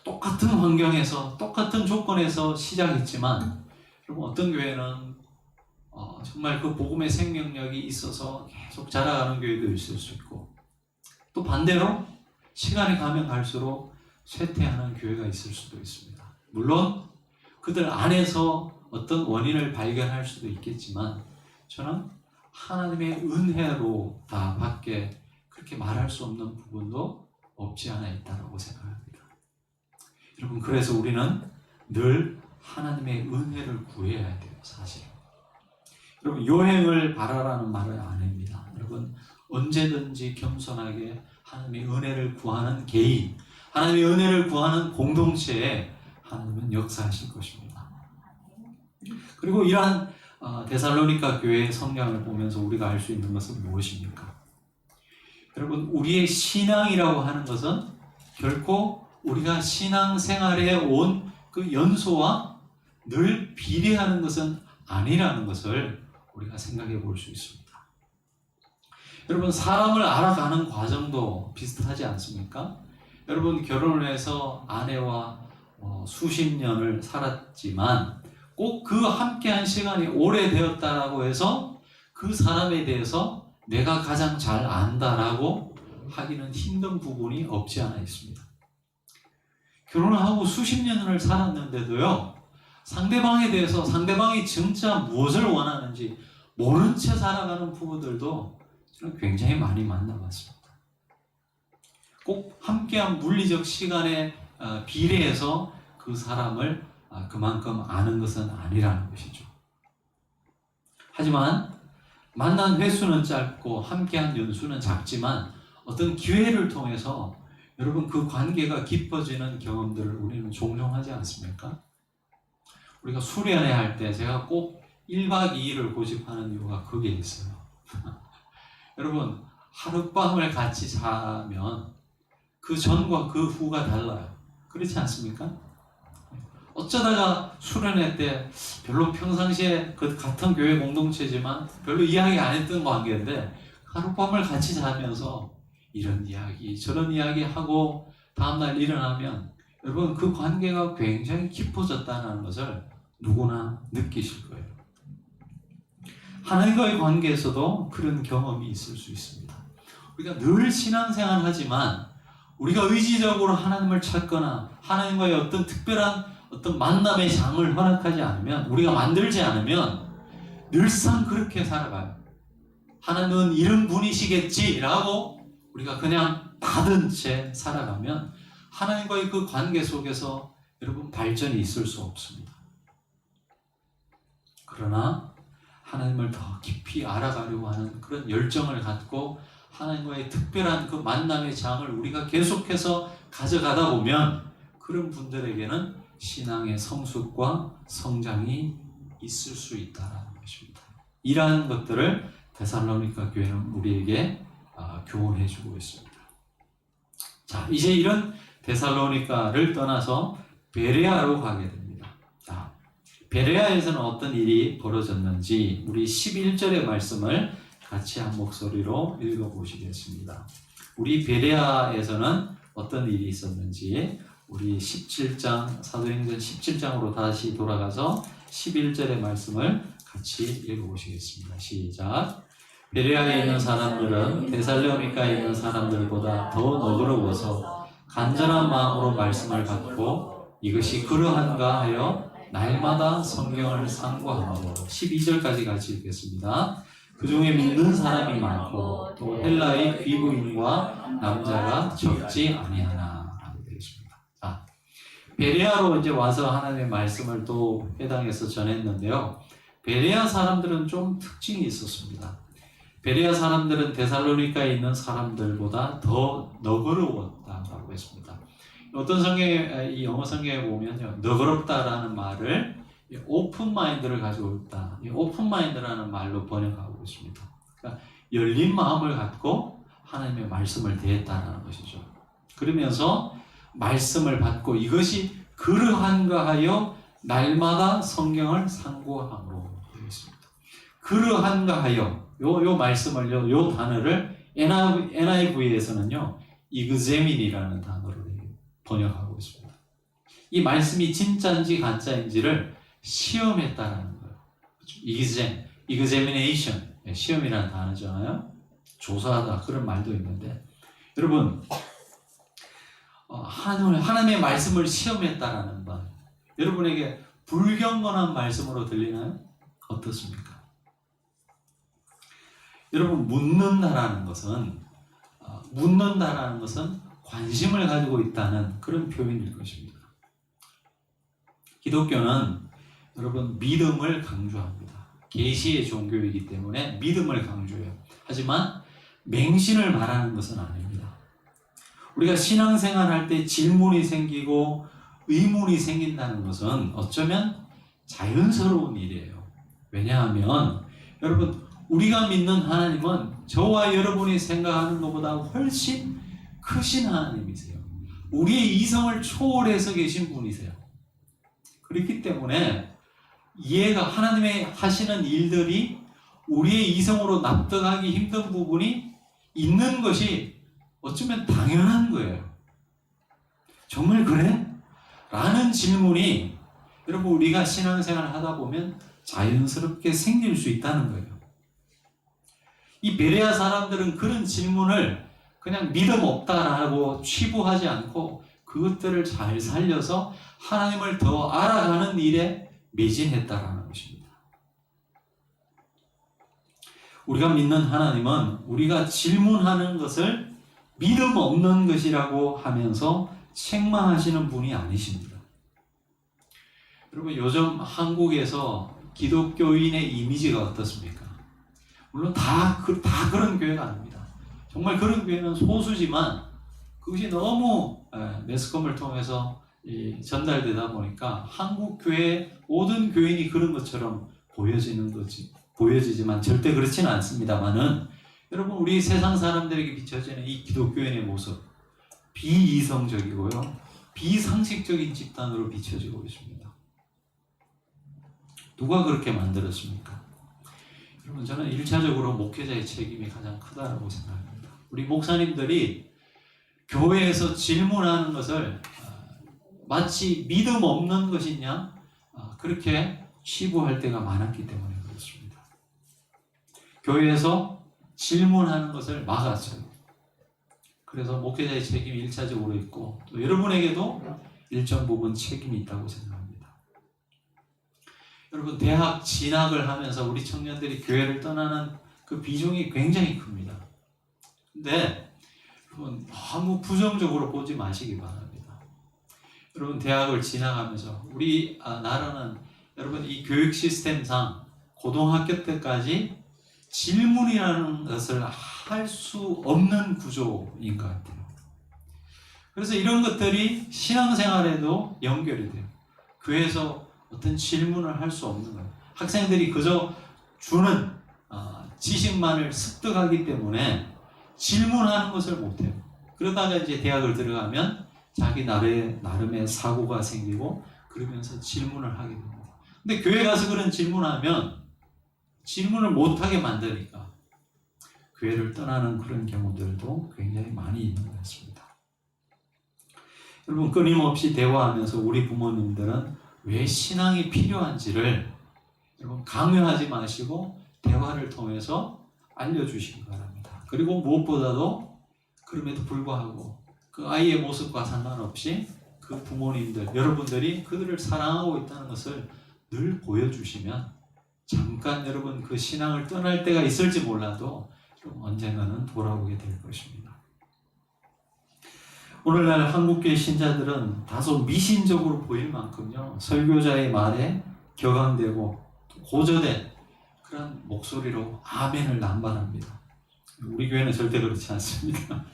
똑같은 환경에서 똑같은 조건에서 시작했지만 여러분 어떤 교회는 정말 그 복음의 생명력이 있어서 계속 자라가는 교회도 있을 수 있고, 또 반대로 시간이 가면 갈수록 쇠퇴하는 교회가 있을 수도 있습니다. 물론 그들 안에서 어떤 원인을 발견할 수도 있겠지만 저는 하나님의 은혜로 다 밖에 그렇게 말할 수 없는 부분도 없지 않아 있다고 생각합니다. 여러분 그래서 우리는 늘 하나님의 은혜를 구해야 돼요. 사실 여러분 요행을 바라라는 말은 아닙니다. 여러분 언제든지 겸손하게 하나님의 은혜를 구하는 개인, 하나님의 은혜를 구하는 공동체에 하나님은 역사하실 것입니다. 그리고 이러한 데살로니가 교회의 성장을 보면서 우리가 알 수 있는 것은 무엇입니까? 여러분 우리의 신앙이라고 하는 것은 결코 우리가 신앙생활에 온 그 연소와 늘 비례하는 것은 아니라는 것을 우리가 생각해 볼 수 있습니다. 여러분 사람을 알아가는 과정도 비슷하지 않습니까? 여러분 결혼을 해서 아내와 수십 년을 살았지만 꼭 그 함께한 시간이 오래되었다라고 해서 그 사람에 대해서 내가 가장 잘 안다라고 하기는 힘든 부분이 없지 않아 있습니다. 결혼을 하고 수십 년을 살았는데도요, 상대방에 대해서 상대방이 진짜 무엇을 원하는지 모른 채 살아가는 부부들도 저는 굉장히 많이 만나봤습니다. 꼭 함께한 물리적 시간에 비례해서 그 사람을 그만큼 아는 것은 아니라는 것이죠. 하지만 만난 횟수는 짧고 함께한 연수는 작지만 어떤 기회를 통해서 여러분 그 관계가 깊어지는 경험들을 우리는 종종 하지 않습니까? 우리가 수련회 할 때 제가 꼭 1박 2일을 고집하는 이유가 거기에 있어요. 여러분 하룻밤을 같이 자면 그 전과 그 후가 달라요. 그렇지 않습니까? 어쩌다가 수련회 때 별로 평상시에 그 같은 교회 공동체지만 별로 이야기 안 했던 관계인데 하룻밤을 같이 자면서 이런 이야기 저런 이야기 하고 다음날 일어나면 여러분 그 관계가 굉장히 깊어졌다는 것을 누구나 느끼실 거예요. 하나님과의 관계에서도 그런 경험이 있을 수 있습니다. 우리가 늘 신앙생활 하지만 우리가 의지적으로 하나님을 찾거나 하나님과의 어떤 특별한 어떤 만남의 장을 허락하지 않으면, 우리가 만들지 않으면 늘상 그렇게 살아가요. 하나님은 이런 분이시겠지라고 우리가 그냥 받은 채 살아가면 하나님과의 그 관계 속에서 여러분 발전이 있을 수 없습니다. 그러나 하나님을 더 깊이 알아가려고 하는 그런 열정을 갖고 하나님과의 특별한 그 만남의 장을 우리가 계속해서 가져가다 보면 그런 분들에게는 신앙의 성숙과 성장이 있을 수 있다는 것입니다. 이러한 것들을 데살로니가 교회는 우리에게 교훈해 주고 있습니다. 자, 이제 이런 데살로니가를 떠나서 베레아로 가게 됩니다. 자, 베레아에서는 어떤 일이 벌어졌는지 우리 11절의 말씀을 같이 한 목소리로 읽어보시겠습니다. 우리 베레아에서는 어떤 일이 있었는지 우리 17장, 사도행전 17장으로 다시 돌아가서 11절의 말씀을 같이 읽어보시겠습니다. 시작. 베레아에 있는 사람들은 데살로니가에 있는 사람들보다 더 너그러워서 간절한 마음으로 말씀을 받고 이것이 그러한가 하여 날마다 성경을 상고하므로. 12절까지 같이 읽겠습니다. 그 중에 믿는 사람이 많고 또 헬라의 귀부인과 남자가 적지 아니하나 라고 되어 있습니다. 자, 베레아로 이제 와서 하나님의 말씀을 또 해당해서 전했는데요. 베레아 사람들은 좀 특징이 있었습니다. 베레아 사람들은 데살로니가에 있는 사람들보다 더 너그러웠다라고 했습니다. 어떤 성경에, 이 영어 성경에 보면요, 너그럽다라는 말을 오픈 마인드를 가지고 있다. 이 오픈 마인드라는 말로 번역하고 있습니다. 그러니까 열린 마음을 갖고 하나님의 말씀을 대했다는 것이죠. 그러면서 말씀을 받고 이것이 그러한가 하여 날마다 성경을 상고함으로 되어 있습니다. 그러한가 하여 요 말씀을 요 단어를 NIV에서는요 이그제민이라는 단어로 번역하고 있습니다. 이 말씀이 진짜인지 가짜인지를 시험했다라는 거예요. 이그제미네이션, 시험이라는 단어잖아요. 조사하다 그런 말도 있는데 여러분 하나님의 말씀을 시험했다라는 말 여러분에게 불경건한 말씀으로 들리나요? 어떻습니까? 여러분 묻는다라는 것은 관심을 가지고 있다는 그런 표현일 것입니다. 기독교는 여러분 믿음을 강조합니다. 계시의 종교이기 때문에 믿음을 강조해요. 하지만 맹신을 말하는 것은 아닙니다. 우리가 신앙생활 할 때 질문이 생기고 의문이 생긴다는 것은 어쩌면 자연스러운 일이에요. 왜냐하면 여러분 우리가 믿는 하나님은 저와 여러분이 생각하는 것보다 훨씬 크신 하나님이세요. 우리의 이성을 초월해서 계신 분이세요. 그렇기 때문에 이해가 하나님의 하시는 일들이 우리의 이성으로 납득하기 힘든 부분이 있는 것이 어쩌면 당연한 거예요. 정말 그래? 라는 질문이 여러분 우리가 신앙생활을 하다 보면 자연스럽게 생길 수 있다는 거예요. 이 베레아 사람들은 그런 질문을 그냥 믿음 없다라고 치부하지 않고 그것들을 잘 살려서 하나님을 더 알아가는 일에 매진했다라는 것입니다. 우리가 믿는 하나님은 우리가 질문하는 것을 믿음 없는 것이라고 하면서 책망하시는 분이 아니십니다. 여러분 요즘 한국에서 기독교인의 이미지가 어떻습니까? 물론 다 그런 교회가 아닙니다. 정말 그런 교회는 소수지만 그것이 너무 매스컴을 통해서 전달되다 보니까 한국 교회 모든 교인이 그런 것처럼 보여지지만 절대 그렇지는 않습니다만은 여러분 우리 세상 사람들에게 비춰지는 이 기독교인의 모습 비이성적이고요 비상식적인 집단으로 비춰지고 있습니다. 누가 그렇게 만들었습니까? 여러분, 저는 1차적으로 목회자의 책임이 가장 크다고 생각합니다. 우리 목사님들이 교회에서 질문하는 것을 마치 믿음 없는 것이냐 그렇게 치부할 때가 많았기 때문에 그렇습니다. 교회에서 질문하는 것을 막았어요. 그래서 목회자의 책임이 1차적으로 있고 또 여러분에게도 일정 부분 책임이 있다고 생각합니다. 여러분, 대학 진학을 하면서 우리 청년들이 교회를 떠나는 그 비중이 굉장히 큽니다. 근데 여러분, 너무 부정적으로 보지 마시기 바랍니다. 여러분, 대학을 진학하면서 우리 나라는 여러분 이 교육 시스템상 고등학교 때까지 질문이라는 것을 할 수 없는 구조인 것 같아요. 그래서 이런 것들이 신앙생활에도 연결이 돼요. 교회에서 어떤 질문을 할 수 없는 거예요. 학생들이 그저 주는 지식만을 습득하기 때문에 질문하는 것을 못해요. 그러다가 이제 대학을 들어가면 자기 나름의 사고가 생기고 그러면서 질문을 하게 됩니다. 근데 교회 가서 그런 질문하면 질문을 못하게 만드니까 교회를 떠나는 그런 경우들도 굉장히 많이 있는 것 같습니다. 여러분, 끊임없이 대화하면서 우리 부모님들은 왜 신앙이 필요한지를 여러분 강요하지 마시고 대화를 통해서 알려주시기 바랍니다. 그리고 무엇보다도 그럼에도 불구하고 그 아이의 모습과 상관없이 그 부모님들, 여러분들이 그들을 사랑하고 있다는 것을 늘 보여주시면 잠깐 여러분 그 신앙을 떠날 때가 있을지 몰라도 언젠가는 돌아오게 될 것입니다. 오늘날 한국교회 신자들은 다소 미신적으로 보일 만큼요, 설교자의 말에 격앙되고 고조된 그런 목소리로 아멘을 남발합니다. 우리 교회는 절대 그렇지 않습니다.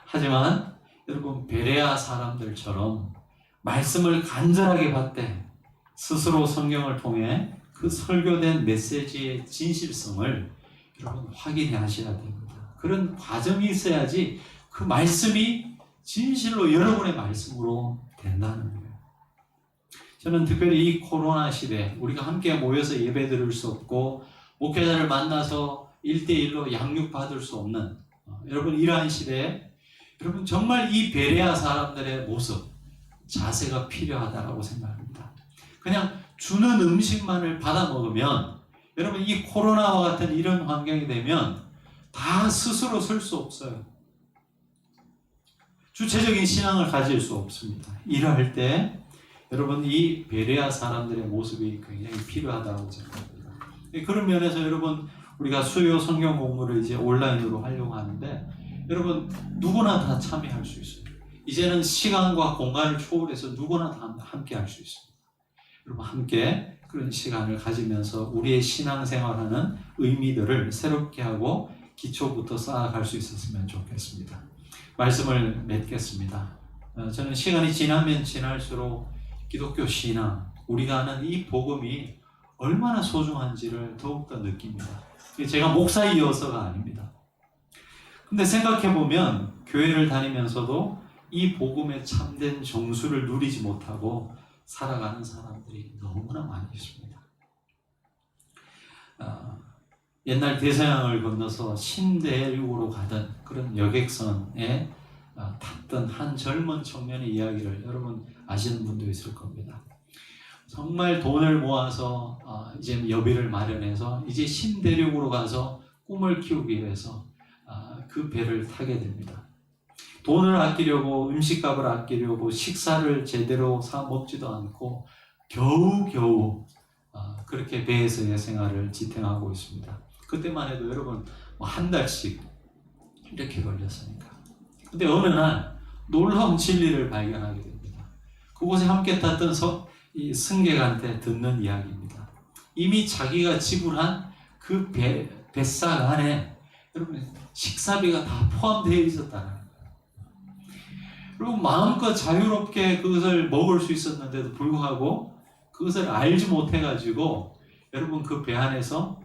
하지만 여러분, 베레아 사람들처럼 말씀을 간절하게 받되 스스로 성경을 통해 그 설교된 메시지의 진실성을 여러분 확인해 하셔야 됩니다. 그런 과정이 있어야지 그 말씀이 진실로 여러분의 말씀으로 된다는 거예요. 저는 특별히 이 코로나 시대 우리가 함께 모여서 예배 드릴 수 없고 목회자를 만나서 1대1로 양육받을 수 없는 여러분 이러한 시대에 여러분 정말 이 베레아 사람들의 모습, 자세가 필요하다고 생각합니다. 그냥 주는 음식만을 받아 먹으면 여러분 이 코로나와 같은 이런 환경이 되면 다 스스로 설 수 없어요. 주체적인 신앙을 가질 수 없습니다. 이럴 때 여러분 이 베레아 사람들의 모습이 굉장히 필요하다고 생각합니다. 그런 면에서 여러분 우리가 수요 성경 공부를 이제 온라인으로 하려고 하는데 여러분 누구나 다 참여할 수 있어요. 이제는 시간과 공간을 초월해서 누구나 다 함께 할 수 있습니다. 여러분 함께 그런 시간을 가지면서 우리의 신앙생활하는 의미들을 새롭게 하고 기초부터 쌓아갈 수 있었으면 좋겠습니다. 말씀을 맺겠습니다. 저는 시간이 지나면 지날수록 기독교 신앙, 우리가 아는 이 복음이 얼마나 소중한지를 더욱더 느낍니다. 제가 목사이어서가 아닙니다. 근데 생각해보면 교회를 다니면서도 이 복음의 참된 정수를 누리지 못하고 살아가는 사람들이 너무나 많이 있습니다. 옛날 대서양을 건너서 신대륙으로 가던 그런 여객선에 탔던 한 젊은 청년의 이야기를 여러분 아시는 분도 있을 겁니다. 정말 돈을 모아서 이제 여비를 마련해서 이제 신대륙으로 가서 꿈을 키우기 위해서 그 배를 타게 됩니다. 돈을 아끼려고 음식값을 아끼려고 식사를 제대로 사 먹지도 않고 겨우겨우 그렇게 배에서의 생활을 지탱하고 있습니다. 그때만 해도 여러분 한 달씩 이렇게 걸렸으니까. 근데 어느 날 놀라운 진리를 발견하게 됩니다. 그곳에 함께 탔던 이 승객한테 듣는 이야기입니다. 이미 자기가 지불한 그 뱃삭 안에 여러분 식사비가 다 포함되어 있었다는 거예요. 그리고 마음껏 자유롭게 그것을 먹을 수 있었는데도 불구하고 그것을 알지 못해가지고 여러분 그 배 안에서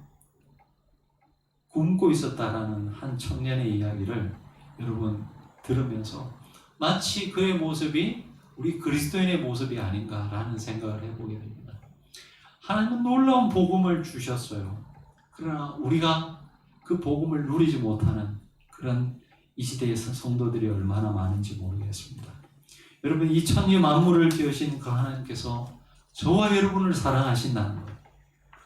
굶고 있었다라는 한 청년의 이야기를 여러분 들으면서 마치 그의 모습이 우리 그리스도인의 모습이 아닌가라는 생각을 해보게 됩니다. 하나님은 놀라운 복음을 주셨어요. 그러나 우리가 그 복음을 누리지 못하는 그런 이 시대에서 성도들이 얼마나 많은지 모르겠습니다. 여러분, 이 천지 만물을 지으신 그 하나님께서 저와 여러분을 사랑하신다는 것,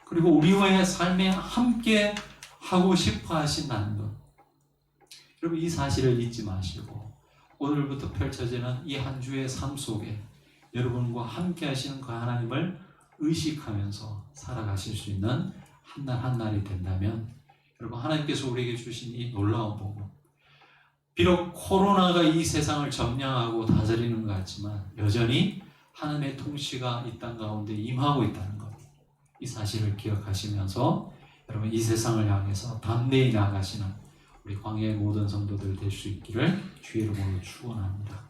그리고 우리와의 삶에 함께 하고 싶어 하신다는 것, 여러분 이 사실을 잊지 마시고 오늘부터 펼쳐지는 이 한 주의 삶 속에 여러분과 함께 하시는 그 하나님을 의식하면서 살아가실 수 있는 한 날 한 날이 된다면, 여러분 하나님께서 우리에게 주신 이 놀라운 복음, 비록 코로나가 이 세상을 점령하고 다스리는 것 같지만 여전히 하나님의 통치가 이 땅 가운데 임하고 있다는 것, 이 사실을 기억하시면서 여러분 이 세상을 향해서 담대히 나아가시는 우리 광야의 모든 성도들 될 수 있기를 주의 이름으로 축원합니다.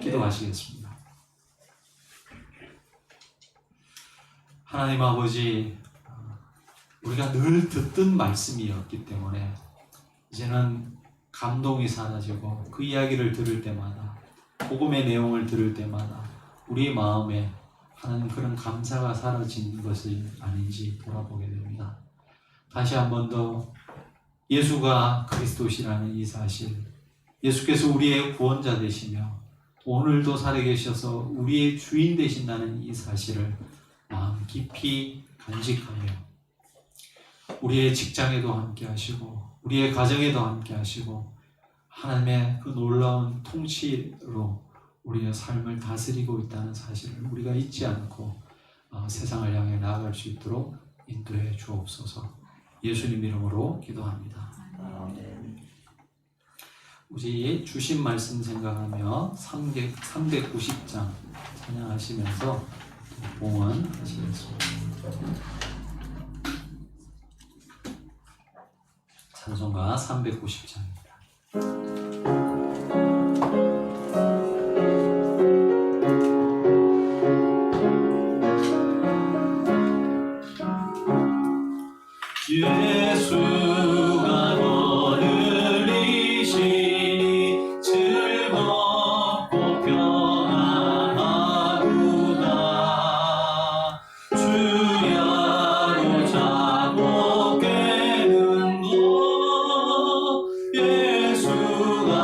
기도하시겠습니다. 하나님 아버지, 우리가 늘 듣던 말씀이었기 때문에 이제는 감동이 사라지고 그 이야기를 들을 때마다, 복음의 내용을 들을 때마다 우리 마음에 하는 그런 감사가 사라진 것이 아닌지 돌아보게 됩니다. 다시 한 번 더 예수가 그리스도시라는 이 사실, 예수께서 우리의 구원자 되시며 오늘도 살아계셔서 우리의 주인 되신다는 이 사실을 마음 깊이 간직하며 우리의 직장에도 함께 하시고 우리의 가정에도 함께 하시고 하나님의 그 놀라운 통치로 우리의 삶을 다스리고 있다는 사실을 우리가 잊지 않고 세상을 향해 나아갈 수 있도록 인도해 주옵소서. 예수님 이름으로 기도합니다. 우리 주신 말씀 생각하며 390장 찬양하시면서 봉헌하시겠습니다. 찬송가 390장입니다. 예수가 너를 이시니 즐겁고 평안하구나. 주야로 자고 깨는 것 예수가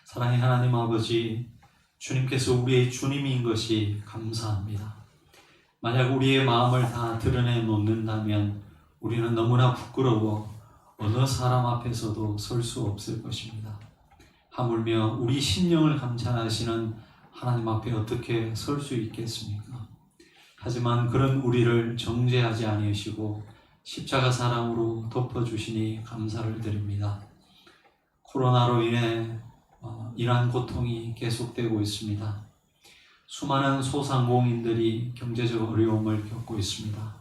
사랑의 하나님 아버지, 주님께서 우리의 주님인 것이 감사합니다. 만약 우리의 마음을 다 드러내 놓는다면 우리는 너무나 부끄러워 어느 사람 앞에서도 설 수 없을 것입니다. 하물며 우리 심령을 감찰하시는 하나님 앞에 어떻게 설 수 있겠습니까? 하지만 그런 우리를 정죄하지 아니하시고 십자가 사랑으로 덮어주시니 감사를 드립니다. 코로나로 인해 이러한 고통이 계속되고 있습니다. 수많은 소상공인들이 경제적 어려움을 겪고 있습니다.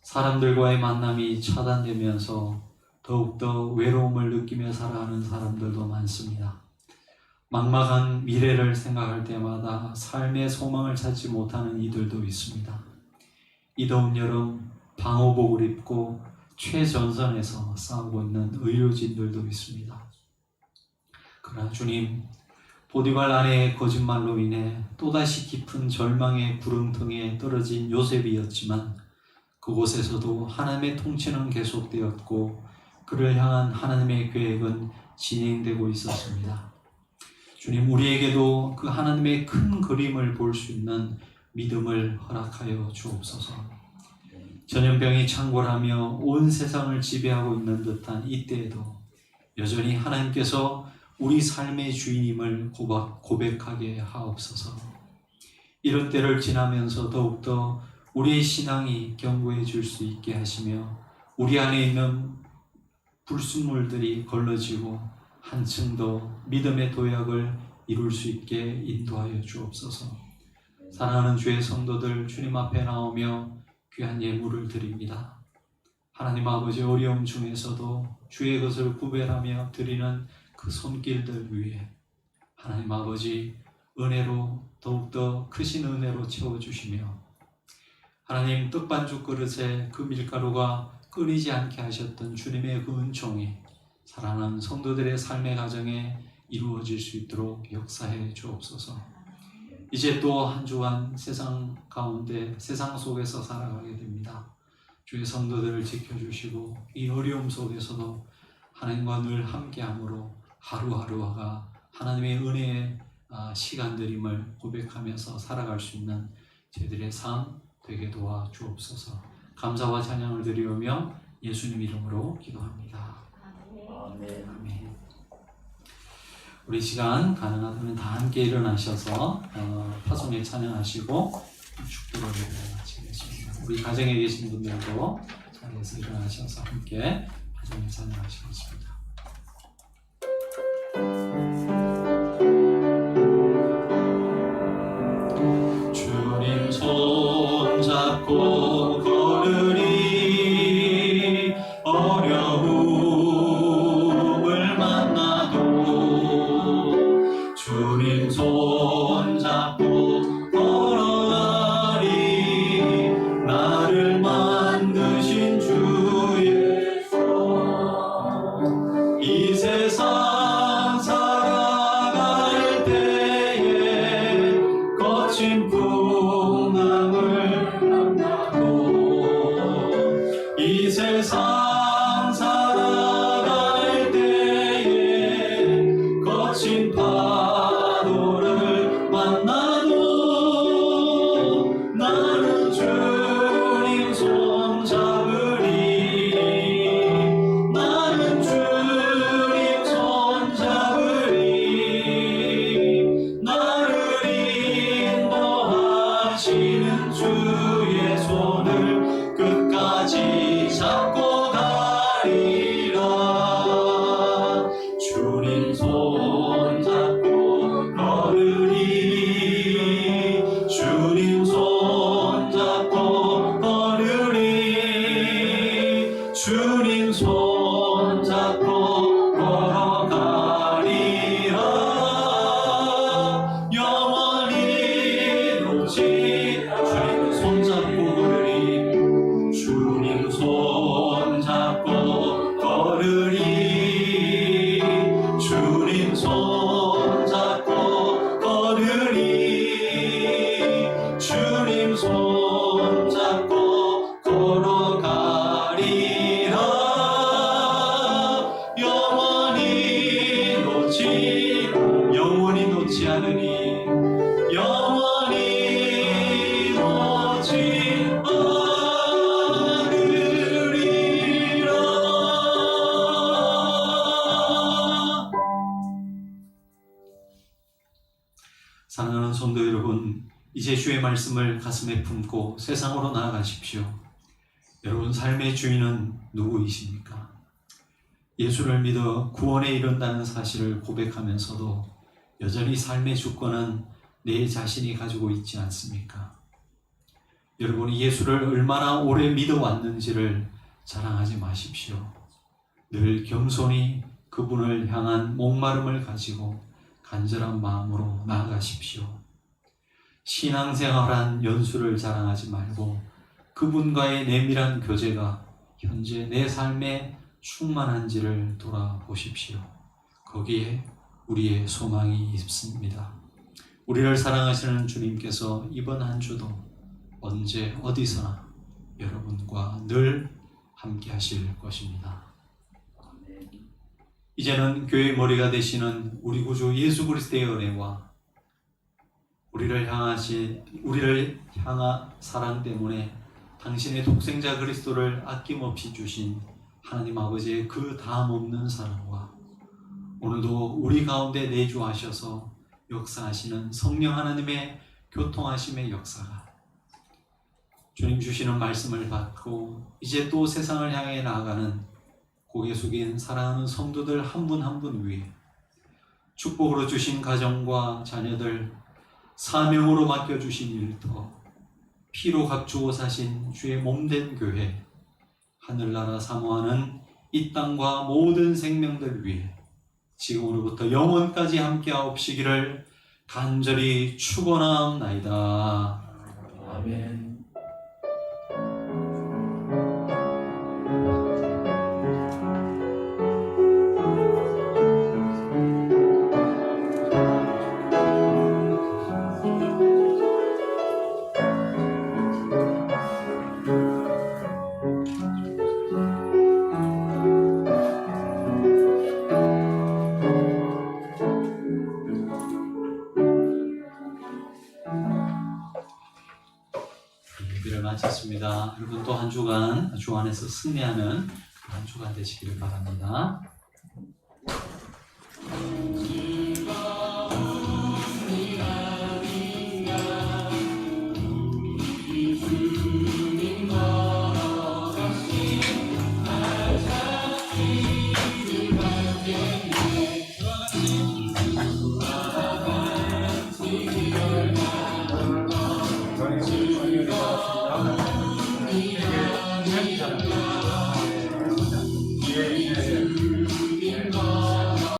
사람들과의 만남이 차단되면서 더욱더 외로움을 느끼며 살아가는 사람들도 많습니다. 막막한 미래를 생각할 때마다 삶의 소망을 찾지 못하는 이들도 있습니다. 이 더운 여름 방호복을 입고 최전선에서 싸우고 있는 의료진들도 있습니다. 그러나 주님, 보디발 아내의 거짓말로 인해 또다시 깊은 절망의 구렁텅이에 떨어진 요셉이었지만 그곳에서도 하나님의 통치는 계속되었고 그를 향한 하나님의 계획은 진행되고 있었습니다. 주님, 우리에게도 그 하나님의 큰 그림을 볼 수 있는 믿음을 허락하여 주옵소서. 전염병이 창궐하며 온 세상을 지배하고 있는 듯한 이때에도 여전히 하나님께서 우리 삶의 주인임을 고백하게 하옵소서. 이런 때를 지나면서 더욱더 우리의 신앙이 견고해질 수 있게 하시며 우리 안에 있는 불순물들이 걸러지고 한층 더 믿음의 도약을 이룰 수 있게 인도하여 주옵소서. 사랑하는 주의 성도들, 주님 앞에 나오며 귀한 예물을 드립니다. 하나님 아버지, 어려움 중에서도 주의 것을 구별하며 드리는 그 손길들 위에 하나님 아버지 은혜로 더욱더 크신 은혜로 채워주시며 하나님 떡반죽 그릇에 그 밀가루가 끊이지 않게 하셨던 주님의 그 은총이 사랑하는 성도들의 삶의 가정에 이루어질 수 있도록 역사해 주옵소서. 이제 또 한 주간 세상 가운데 세상 속에서 살아가게 됩니다. 주의 성도들을 지켜주시고 이 어려움 속에서도 하나님과 늘 함께함으로 하루하루가 하나님의 은혜의 시간들임을 고백하면서 살아갈 수 있는 저희들의 삶 되게 도와 주옵소서. 감사와 찬양을 드리오며 예수님 이름으로 기도합니다. 아멘. 우리 시간 가능하다면 다 함께 일어나셔서 파송에 찬양하시고 축도를 마치겠습니다. 우리 가정에 계신 분들도 자리에서 일어나셔서 함께 파송에 찬양하시겠습니다. 주님 손잡고 걸으리 어려움을 만나도 주님 손잡고 걸어가리 나를 만드신 주 예수 이 세상 살아갈 때에 거친 풍랑을 만나도 이 세상 살아갈 때에 거친 파도를 만나도 나는 주님 손잡으리 나는 주님 손잡으리 나를 인도하시는 주의 손을 끝까지 잡고 가리라 주님 손잡으리 하느니 영원히 오지 않으리라. 사랑하는 성도 여러분, 이제 주의 말씀을 가슴에 품고 세상으로 나아가십시오. 여러분, 삶의 주인은 누구이십니까? 예수를 믿어 구원에 이른다는 사실을 고백하면서도 여전히 삶의 주권은 내 자신이 가지고 있지 않습니까? 여러분이 예수를 얼마나 오래 믿어왔는지를 자랑하지 마십시오. 늘 겸손히 그분을 향한 목마름을 가지고 간절한 마음으로 나아가십시오. 신앙생활한 연수를 자랑하지 말고 그분과의 내밀한 교제가 현재 내 삶에 충만한지를 돌아보십시오. 거기에 우리의 소망이 있습니다. 우리를 사랑하시는 주님께서 이번 한 주도 언제 어디서나 여러분과 늘 함께 하실 것입니다. 이제는 교회의 머리가 되시는 우리 구주 예수 그리스도의 은혜와 우리를 향한 사랑 때문에 당신의 독생자 그리스도를 아낌없이 주신 하나님 아버지의 그 다함없는 사랑과 오늘도 우리 가운데 내주하셔서 역사하시는 성령 하나님의 교통하심의 역사가 주님 주시는 말씀을 받고 이제 또 세상을 향해 나아가는 고개 숙인 사랑하는 성도들 한 분 한 분 위에 축복으로 주신 가정과 자녀들, 사명으로 맡겨주신 일터, 피로 값주고 사신 주의 몸된 교회, 하늘나라 사모하는 이 땅과 모든 생명들 위해 지금으로부터 영원까지 함께하옵시기를 간절히 축원하옵나이다. 아멘. 예배를 마쳤습니다. 여러분 또 한 주간 주 안에서 승리하는 한 주간 되시기를 바랍니다.